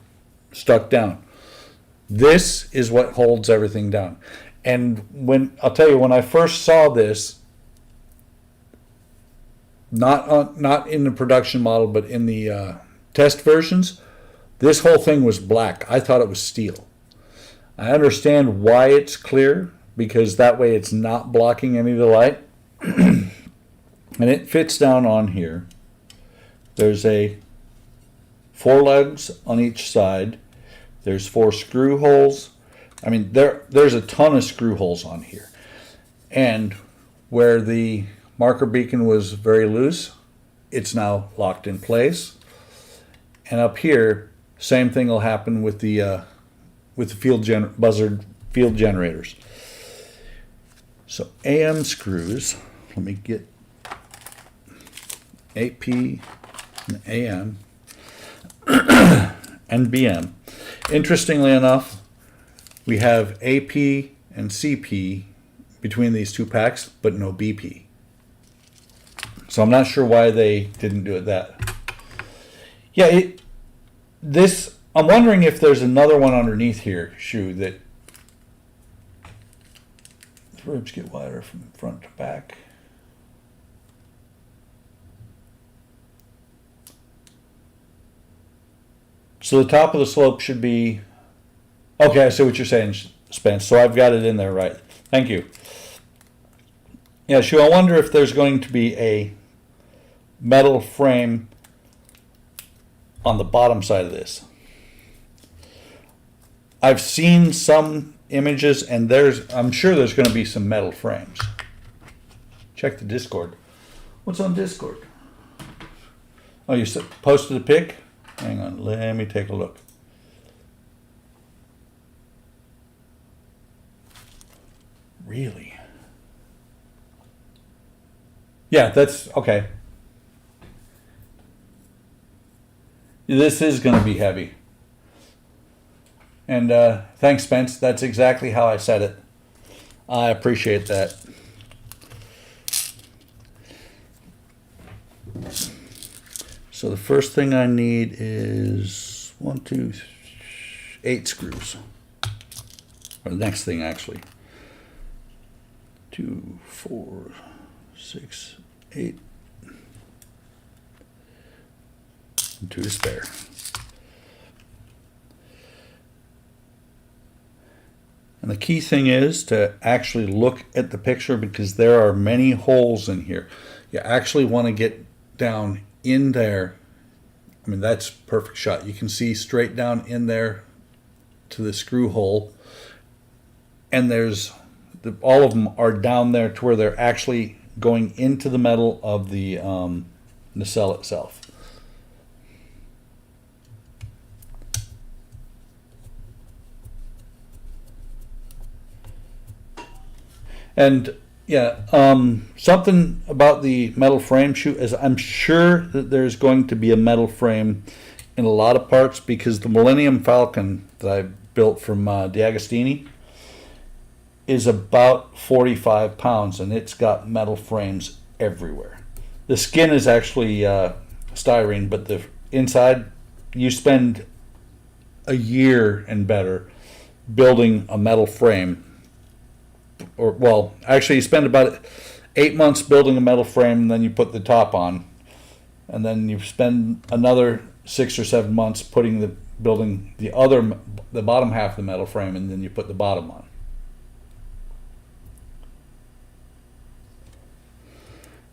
stuck down. This is what holds everything down. And I'll tell you, when I first saw this, not in the production model, but in the test versions, this whole thing was black. I thought it was steel. I understand why it's clear, because that way it's not blocking any of the light. And it fits down on here. There's 4 legs on each side. There's 4 screw holes. I mean, there's a ton of screw holes on here. And where the marker beacon was very loose, it's now locked in place. And up here, same thing will happen with the buzzard field generators. So AM screws, let me get AP and AM and BM. Interestingly enough, we have AP and CP between these 2 packs, but no BP. So I'm not sure why they didn't do it that. Yeah, I'm wondering if there's another one underneath here, shoe, that the ribs get wider from front to back. So the top of the slope should be, okay, I see what you're saying, Spence. So I've got it in there right. Thank you. Yeah, Shu, I wonder if there's going to be a metal frame on the bottom side of this. I've seen some images, and I'm sure there's going to be some metal frames. Check the Discord. What's on Discord? Oh, you posted a pic? Hang on, let me take a look. Really? Yeah, that's okay. This is going to be heavy. And thanks, Spence. That's exactly how I said it. I appreciate that. So the first thing I need is 8 screws. Or the next thing, actually. 2, 4, 6, 8. And 2 to spare. And the key thing is to actually look at the picture, because there are many holes in here. You actually want to get down in there. I mean, that's perfect shot. You can see straight down in there to the screw hole. And all of them are down there to where they're actually going into the metal of the nacelle itself. And yeah, something about the metal frame shoe is I'm sure that there's going to be a metal frame in a lot of parts, because the Millennium Falcon that I built from D'Agostini is about 45 pounds, and it's got metal frames everywhere. The skin is actually styrene, but the inside, you spend a year and better building a metal frame. Or, well, actually you spend about 8 months building a metal frame, and then you put the top on. And then you spend another 6 or 7 months building the bottom half of the metal frame, and then you put the bottom on.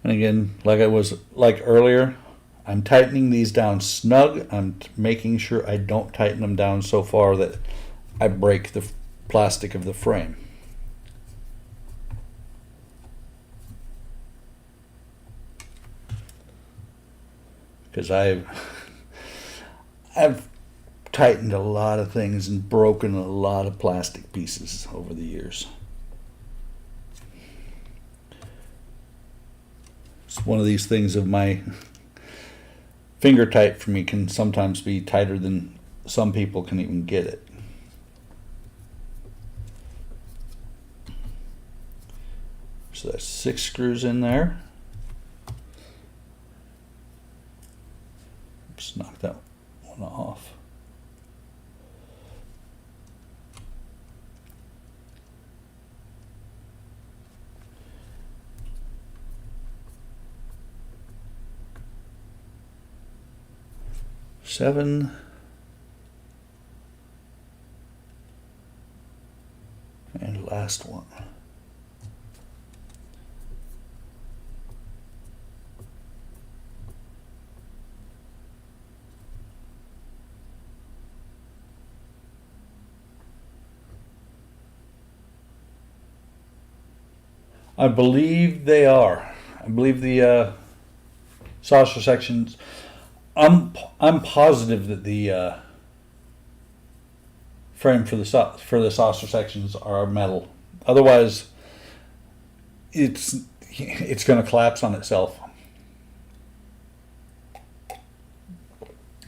And again, like earlier, I'm tightening these down snug. I'm making sure I don't tighten them down so far that I break plastic of the frame. Because I've tightened a lot of things and broken a lot of plastic pieces over the years. It's one of these things of my finger tight for me can sometimes be tighter than some people can even get it. So that's 6 screws in there. Just knock that one off. Seven. And last one. I believe they are. I believe the saucer sections. I'm positive that the frame for the saucer sections are metal. Otherwise, it's going to collapse on itself.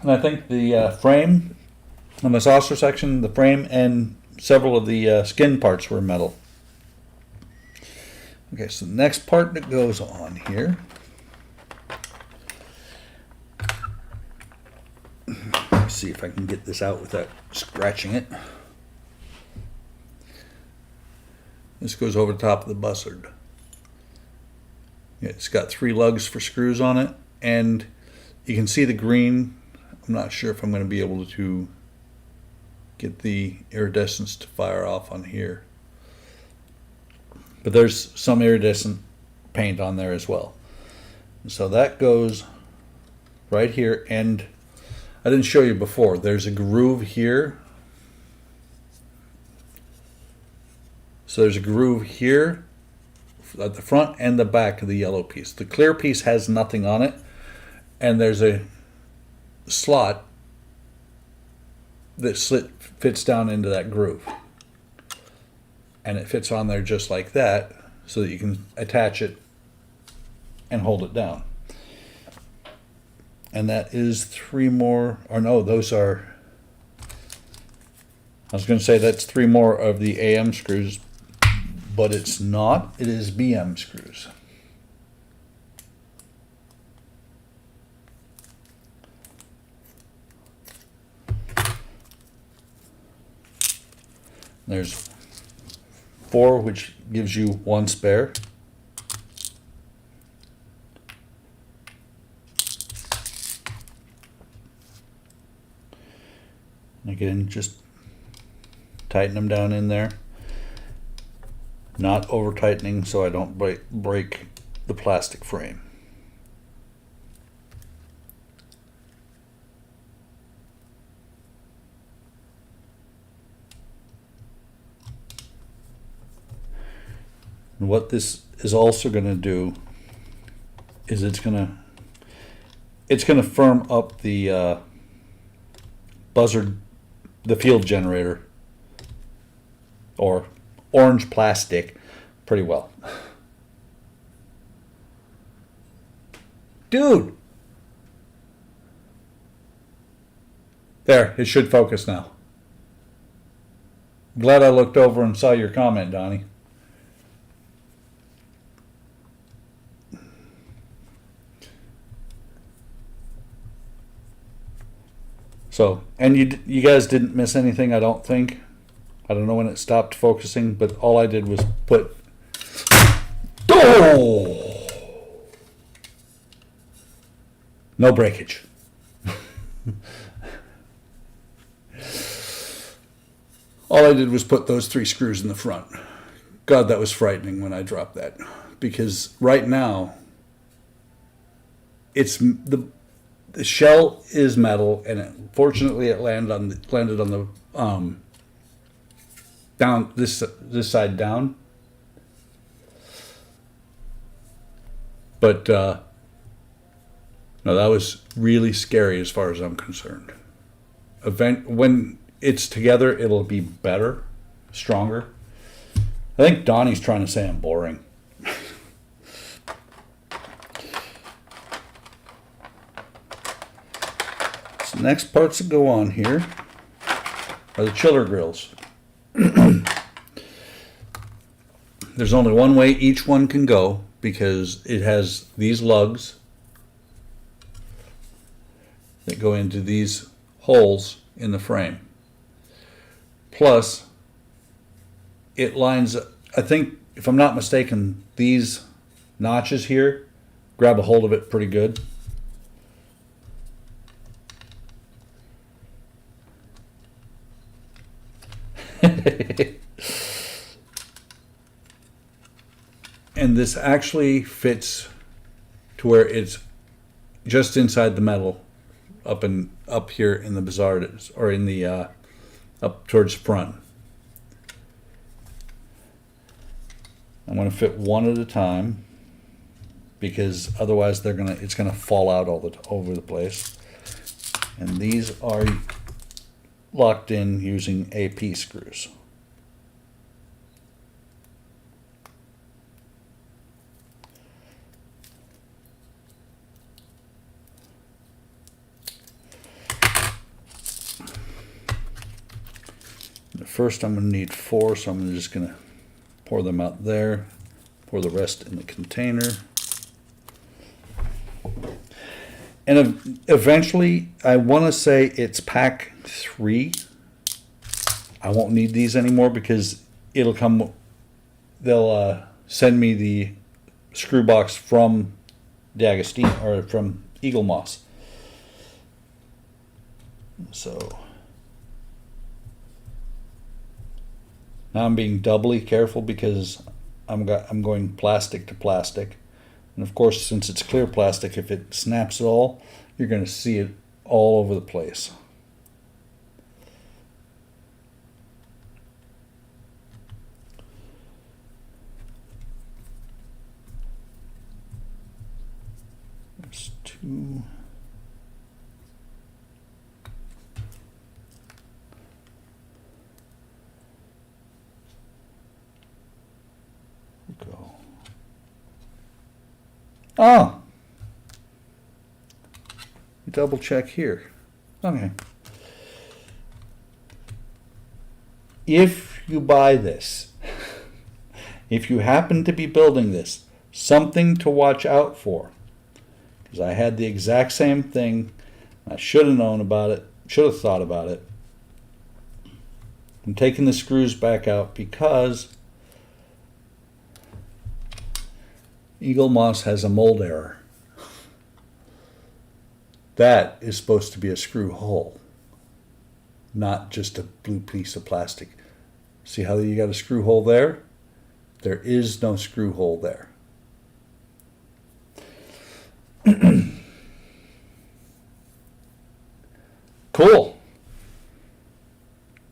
And I think the frame on the saucer section, the frame and several of the skin parts were metal. Okay, so the next part that goes on here. Let's see if I can get this out without scratching it. This goes over the top of the buzzard. It's got 3 lugs for screws on it, and you can see the green. I'm not sure if I'm going to be able to get the iridescence to fire off on here. But there's some iridescent paint on there as well. So that goes right here, and I didn't show you before. There's a groove here. So there's a groove here at the front and the back of the yellow piece. The clear piece has nothing on it, and there's a slot that fits down into that groove. And it fits on there just like that, so that you can attach it and hold it down. And that is 3 more, or no, those are, I was going to say that's 3 more of the AM screws, but it's not. It is BM screws. There's 4, which gives you 1 spare. Again, just tighten them down in there. Not over tightening so I don't break the plastic frame. And what this is also going to do is it's going to firm up the buzzard, the field generator, or orange plastic, pretty well. Dude! There, it should focus now. Glad I looked over and saw your comment, Donnie. So, and you guys didn't miss anything, I don't think. I don't know when it stopped focusing, but all I did was put... Oh! No breakage. All I did was put those 3 screws in the front. God, that was frightening when I dropped that. Because right now, it's the shell is metal, and fortunately it landed on the down this side down. But no, that was really scary as far as I'm concerned. When it's together, it'll be better, stronger. I think Donnie's trying to say I'm boring. So the next parts that go on here are the chiller grills. There's only one way each one can go because it has these lugs that go into these holes in the frame. Plus, it lines, I think, if I'm not mistaken, these notches here grab a hold of it pretty good. And this actually fits to where it's just inside the metal, up here in the bizarre, or in the up towards the front. I'm going to fit one at a time because otherwise it's going to fall out over the place. And these are locked in using AP screws. First I'm going to need 4, so I'm just going to pour them out there, pour the rest in the container. And eventually, I want to say it's pack 3. I won't need these anymore because it'll come, they'll send me the screw box from D'Agostino, or from Eaglemoss. So now I'm being doubly careful because I'm going plastic to plastic. And of course, since it's clear plastic, if it snaps at all, you're going to see it all over the place. There's 2. Go. Oh, double check here. Okay. If you buy this, if you happen to be building this, something to watch out for, because I had the exact same thing. I should have known about it, should have thought about it. I'm taking the screws back out because Eaglemoss has a mold error. That is supposed to be a screw hole, not just a blue piece of plastic. See how you got a screw hole there? There is no screw hole there. Cool.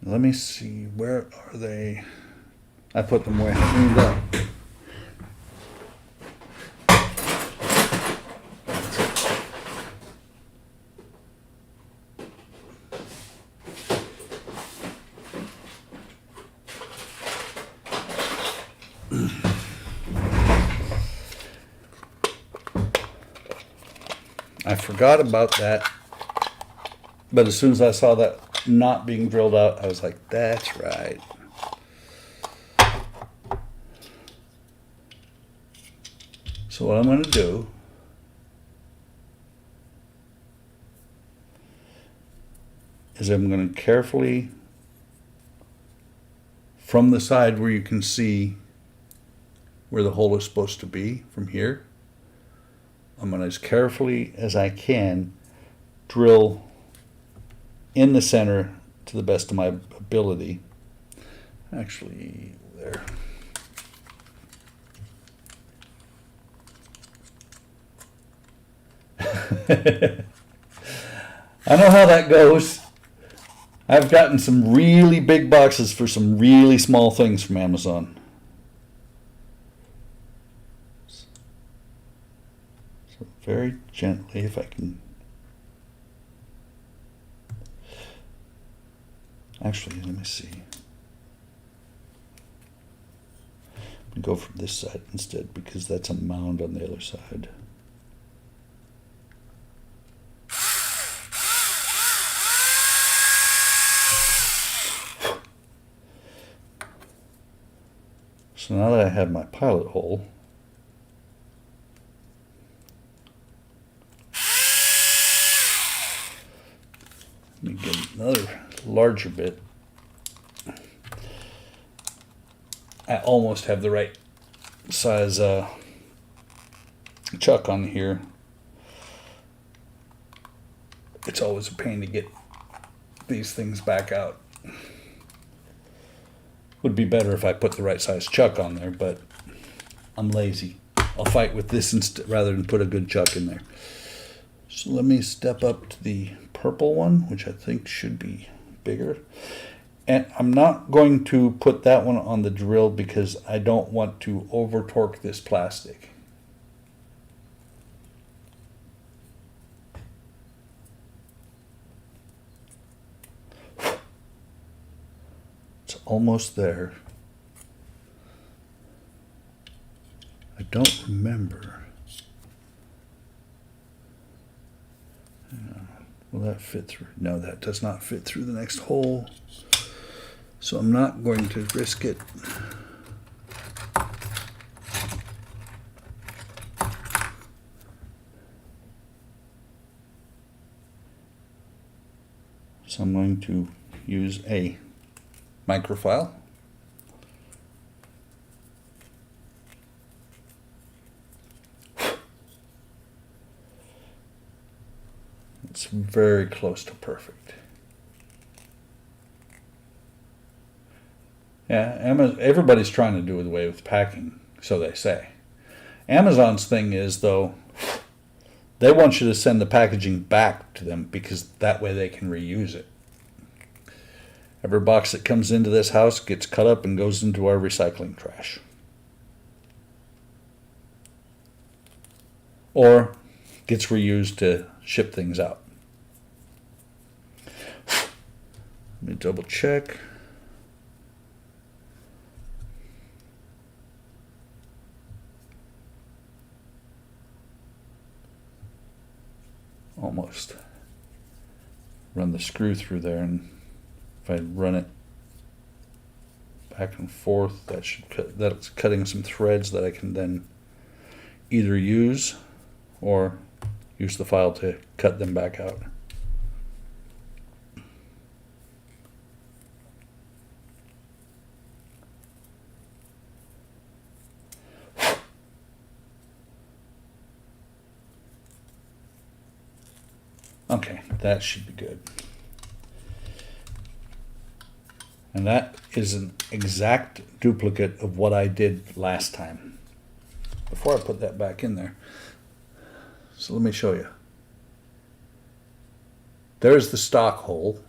Let me see, where are they? I put them way up. I forgot about that, but as soon as I saw that not being drilled out, I was like, that's right. So what I'm going to do is I'm going to carefully, from the side where you can see where the hole is supposed to be from here, I'm going to, as carefully as I can, drill in the center to the best of my ability. Actually, there. I know how that goes. I've gotten some really big boxes for some really small things from Amazon. So very gently, if I can. Actually, let me see. Go from this side instead because that's a mound on the other side. So now that I have my pilot hole, let me get another larger bit. I almost have the right size chuck on here. It's always a pain to get these things back out. Would be better if I put the right size chuck on there, but I'm lazy. I'll fight with this rather than put a good chuck in there. So let me step up to the purple one, which I think should be bigger. And I'm not going to put that one on the drill because I don't want to over torque this plastic. It's almost there. I don't remember. Will that fit through? No, that does not fit through the next hole. So I'm not going to risk it. So I'm going to use a microfile. It's very close to perfect. Yeah, everybody's trying to do away with packing, so they say. Amazon's thing is, though, they want you to send the packaging back to them because that way they can reuse it. Every box that comes into this house gets cut up and goes into our recycling trash. Or gets reused to ship things out. Let me double check. Almost. Run the screw through there, and if I run it back and forth, that should that's cutting some threads that I can then either use or use the file to cut them back out. Okay, that should be good. And that is an exact duplicate of what I did last time. Before I put that back in there. So let me show you. There's the stock hole.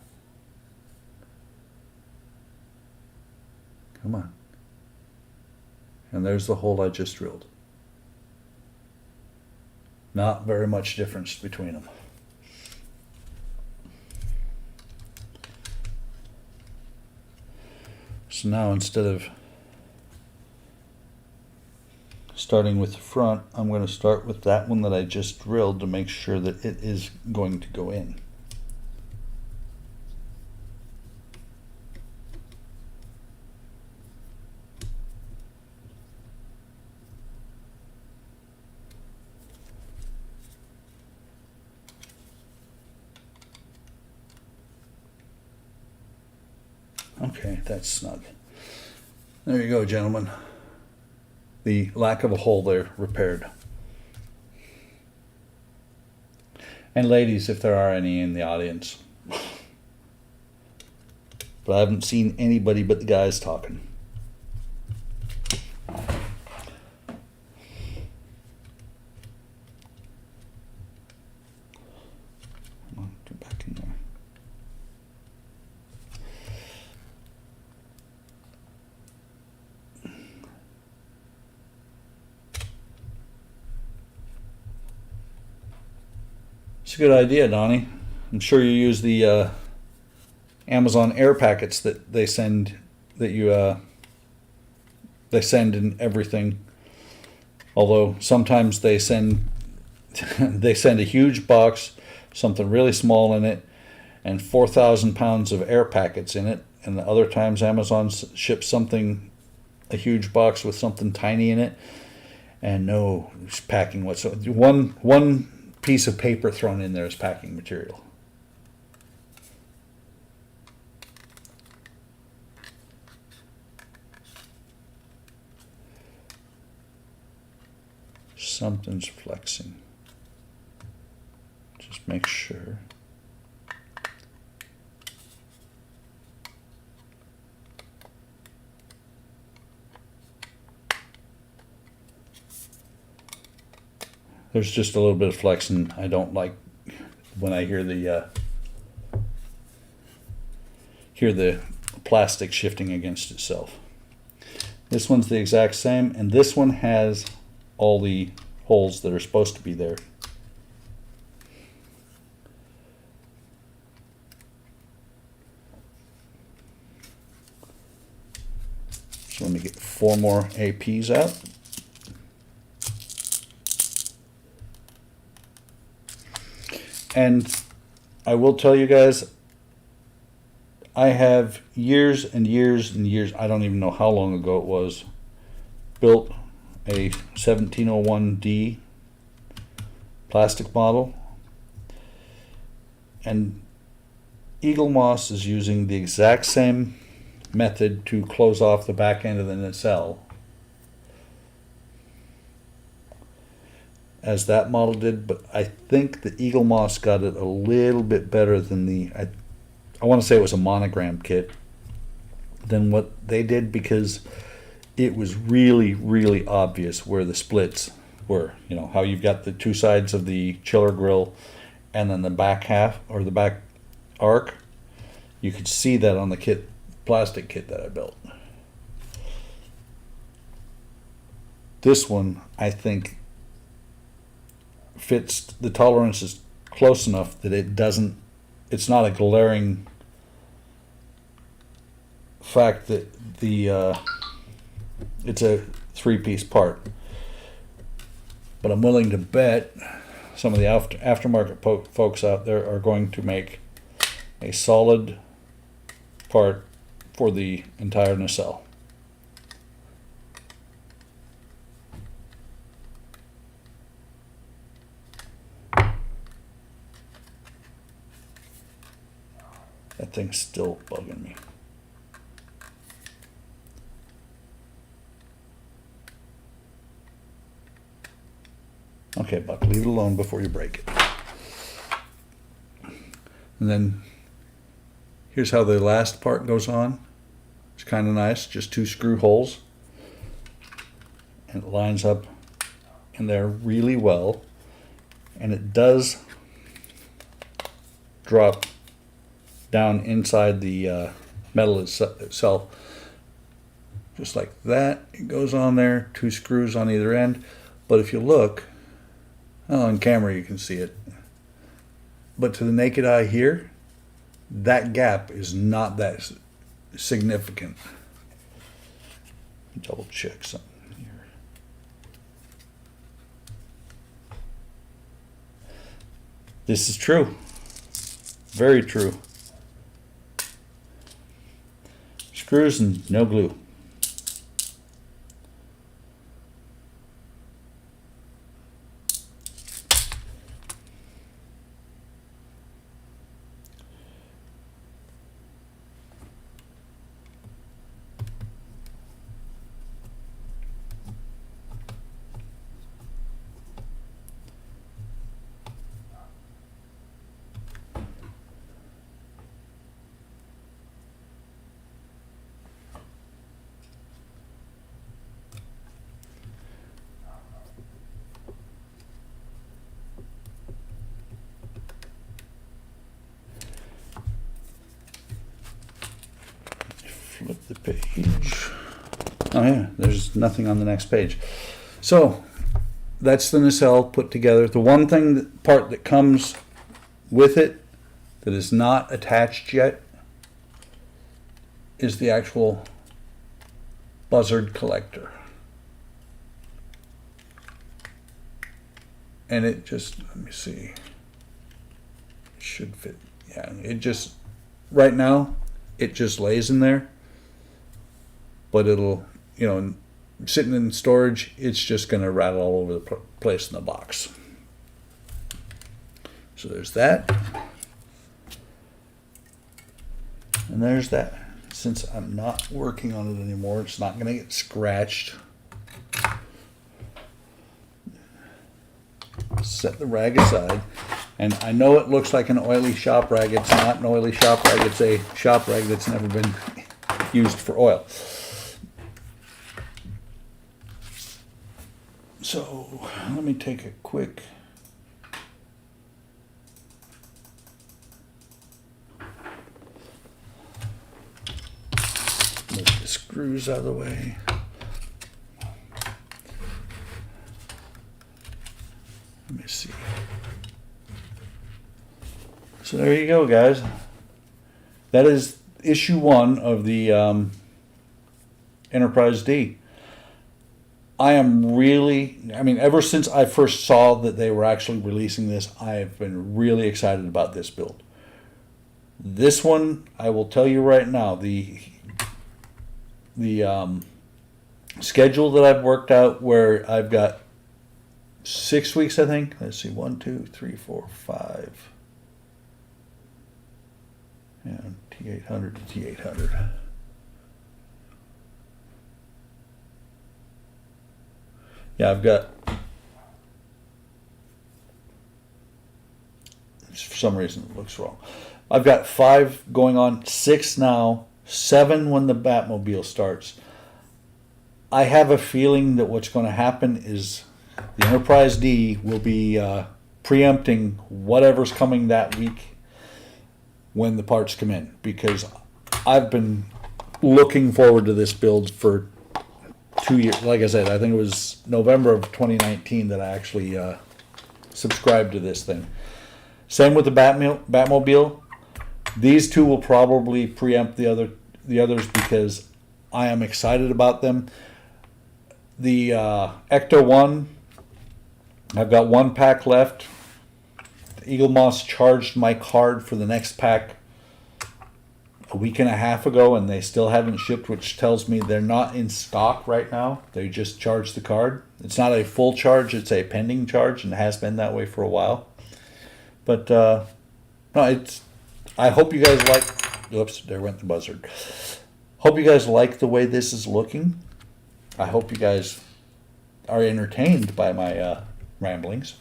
Come on. And there's the hole I just drilled. Not very much difference between them. So now instead of starting with the front, I'm going to start with that one that I just drilled to make sure that it is going to go in. Okay, that's snug. There you go, gentlemen. The lack of a hole there repaired. And ladies, if there are any in the audience. But I haven't seen anybody but the guys talking. Come on, get back in there. It's a good idea, Donnie. I'm sure you use the Amazon Air packets that they send they send in everything. Although sometimes they send they send a huge box, something really small in it, and 4,000 pounds of air packets in it. And the other times Amazon ships something, a huge box with something tiny in it, and no packing whatsoever. One piece of paper thrown in there is packing material. Something's flexing. Just make sure. There's just a little bit of flexing. I don't like when I hear the plastic shifting against itself. This one's the exact same, and this one has all the holes that are supposed to be there. So let me get 4 more APs out. And I will tell you guys, I have years and years and years, I don't even know how long ago it was, built a 1701D plastic model. And Eaglemoss is using the exact same method to close off the back end of the nacelle as that model did, but I think the Eaglemoss got it a little bit better than the, I want to say it was a monogram kit, than what they did, because it was really, really obvious where the splits were. You know, how you've got the two sides of the chiller grill and then the back half, or the back arc. You could see that on the kit, plastic kit that I built. This one, I think, fits, the tolerance is close enough that it's not a glaring fact that it's a 3-piece part. But I'm willing to bet some of the aftermarket folks out there are going to make a solid part for the entire nacelle. That thing's still bugging me. Okay, Buck, leave it alone before you break it. And then here's how the last part goes on. It's kind of nice, just 2 screw holes. And it lines up in there really well. And it does drop down inside the metal itself. Just like that. It goes on there, 2 screws on either end. But if you look, on camera you can see it, but to the naked eye here, that gap is not that significant. Double check something here. This is true. Very true. Screws and no glue. Flip the page. Oh yeah, there's nothing on the next page. So that's the nacelle put together. The one part that comes with it that is not attached yet is the actual buzzard collector. And it just, let me see, it should fit. Yeah, it just, right now, it just lays in there. But it'll, you know, sitting in storage, it's just going to rattle all over the place in the box. So there's that. And there's that. Since I'm not working on it anymore, it's not going to get scratched. Set the rag aside. And I know it looks like an oily shop rag. It's not an oily shop rag. It's a shop rag that's never been used for oil. So let me take a quick move the screws out of the way. Let me see. So there you go, guys. That is issue 1 of the Enterprise D. I am really, I mean, ever since I first saw that they were actually releasing this, I have been really excited about this build. This one, I will tell you right now, the schedule that I've worked out, where I've got 6 weeks, I think. Let's see, 1, 2, 3, 4, 5. Yeah, T800 to T800. Yeah, I've got, for some reason it looks wrong. I've got 5 going on, 6 now, 7 when the Batmobile starts. I have a feeling that what's going to happen is the Enterprise D will be preempting whatever's coming that week when the parts come in, because I've been looking forward to this build for 2 years. Like I said, I think it was November of 2019 that I actually subscribed to this thing. Same with the Batmobile. These two will probably preempt the others because I am excited about them. The Ecto 1, I've got 1 pack left. Eaglemoss charged my card for the next pack a week and a half ago, and they still haven't shipped, which tells me they're not in stock right now. They just charged the card. It's not a full charge, it's a pending charge, and has been that way for a while. But no, it's, I hope you guys like, oops, there went the buzzard. Hope you guys like the way this is looking. I hope you guys are entertained by my ramblings.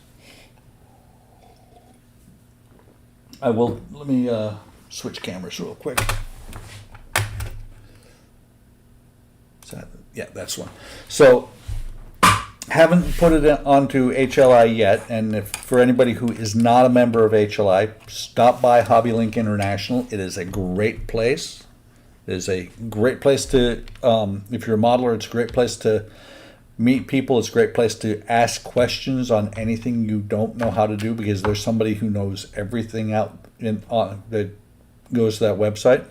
I will, let me switch cameras real quick. Is that, yeah, that's one. So, haven't put it onto HLI yet, and if, for anybody who is not a member of HLI, stop by HobbyLink International. It is a great place. It is a great place to, if you're a modeler, it's a great place to meet people. It's a great place to ask questions on anything you don't know how to do, because there's somebody who knows everything out that goes to that website.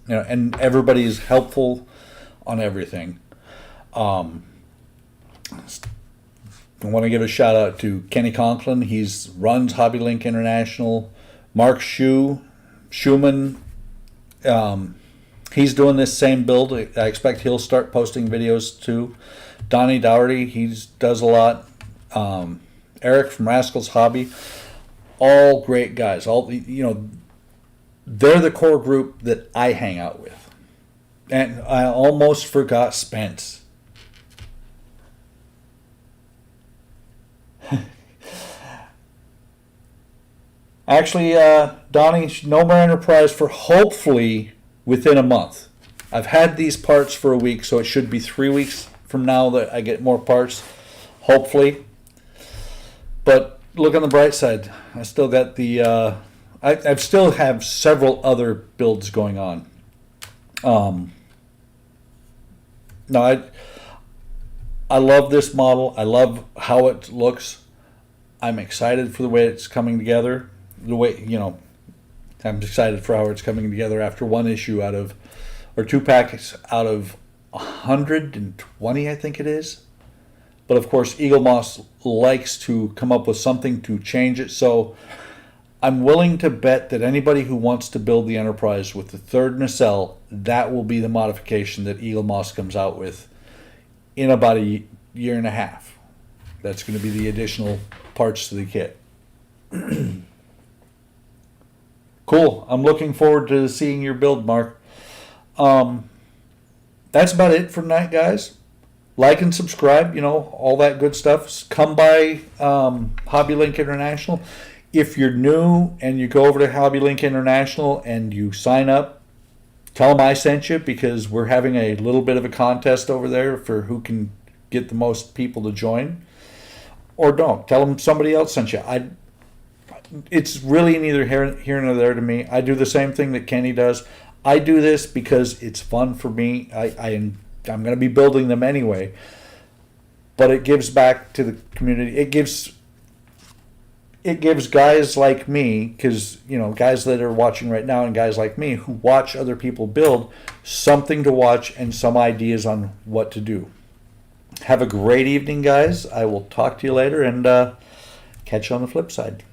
You know, and everybody is helpful on everything. I want to give a shout out to Kenny Conklin. He's runs HobbyLink International. Mark Schumann. He's doing this same build. I expect he'll start posting videos too. Donnie Dougherty, he does a lot. Eric from Rascals Hobby, all great guys. All, you know, they're the core group that I hang out with. And I almost forgot Spence. Actually, Donnie, no more Enterprise for hopefully within a month. I've had these parts for a week, so it should be 3 weeks from now that I get more parts, hopefully. But look on the bright side. I still got the, I still have several other builds going on. No, I love this model. I love how it looks. I'm excited for the way it's coming together. the way, I'm excited for how it's coming together after one issue or 2 packs out of 120, I think it is. But of course, Eaglemoss likes to come up with something to change it. So I'm willing to bet that anybody who wants to build the Enterprise with the third nacelle, that will be the modification that Eaglemoss comes out with in about a year and a half. That's going to be the additional parts to the kit. Cool. I'm looking forward to seeing your build, Mark. That's about it for tonight, guys. Like and subscribe, all that good stuff. Come by HobbyLink International. If you're new and you go over to HobbyLink International and you sign up, tell them I sent you, because we're having a little bit of a contest over there for who can get the most people to join. Or don't. Tell them somebody else sent you. It's really neither here nor there to me. I do the same thing that Kenny does. I do this because it's fun for me. I'm going to be building them anyway. But it gives back to the community. It gives guys like me, because guys that are watching right now and guys like me who watch other people build, something to watch and some ideas on what to do. Have a great evening, guys. I will talk to you later, and catch you on the flip side.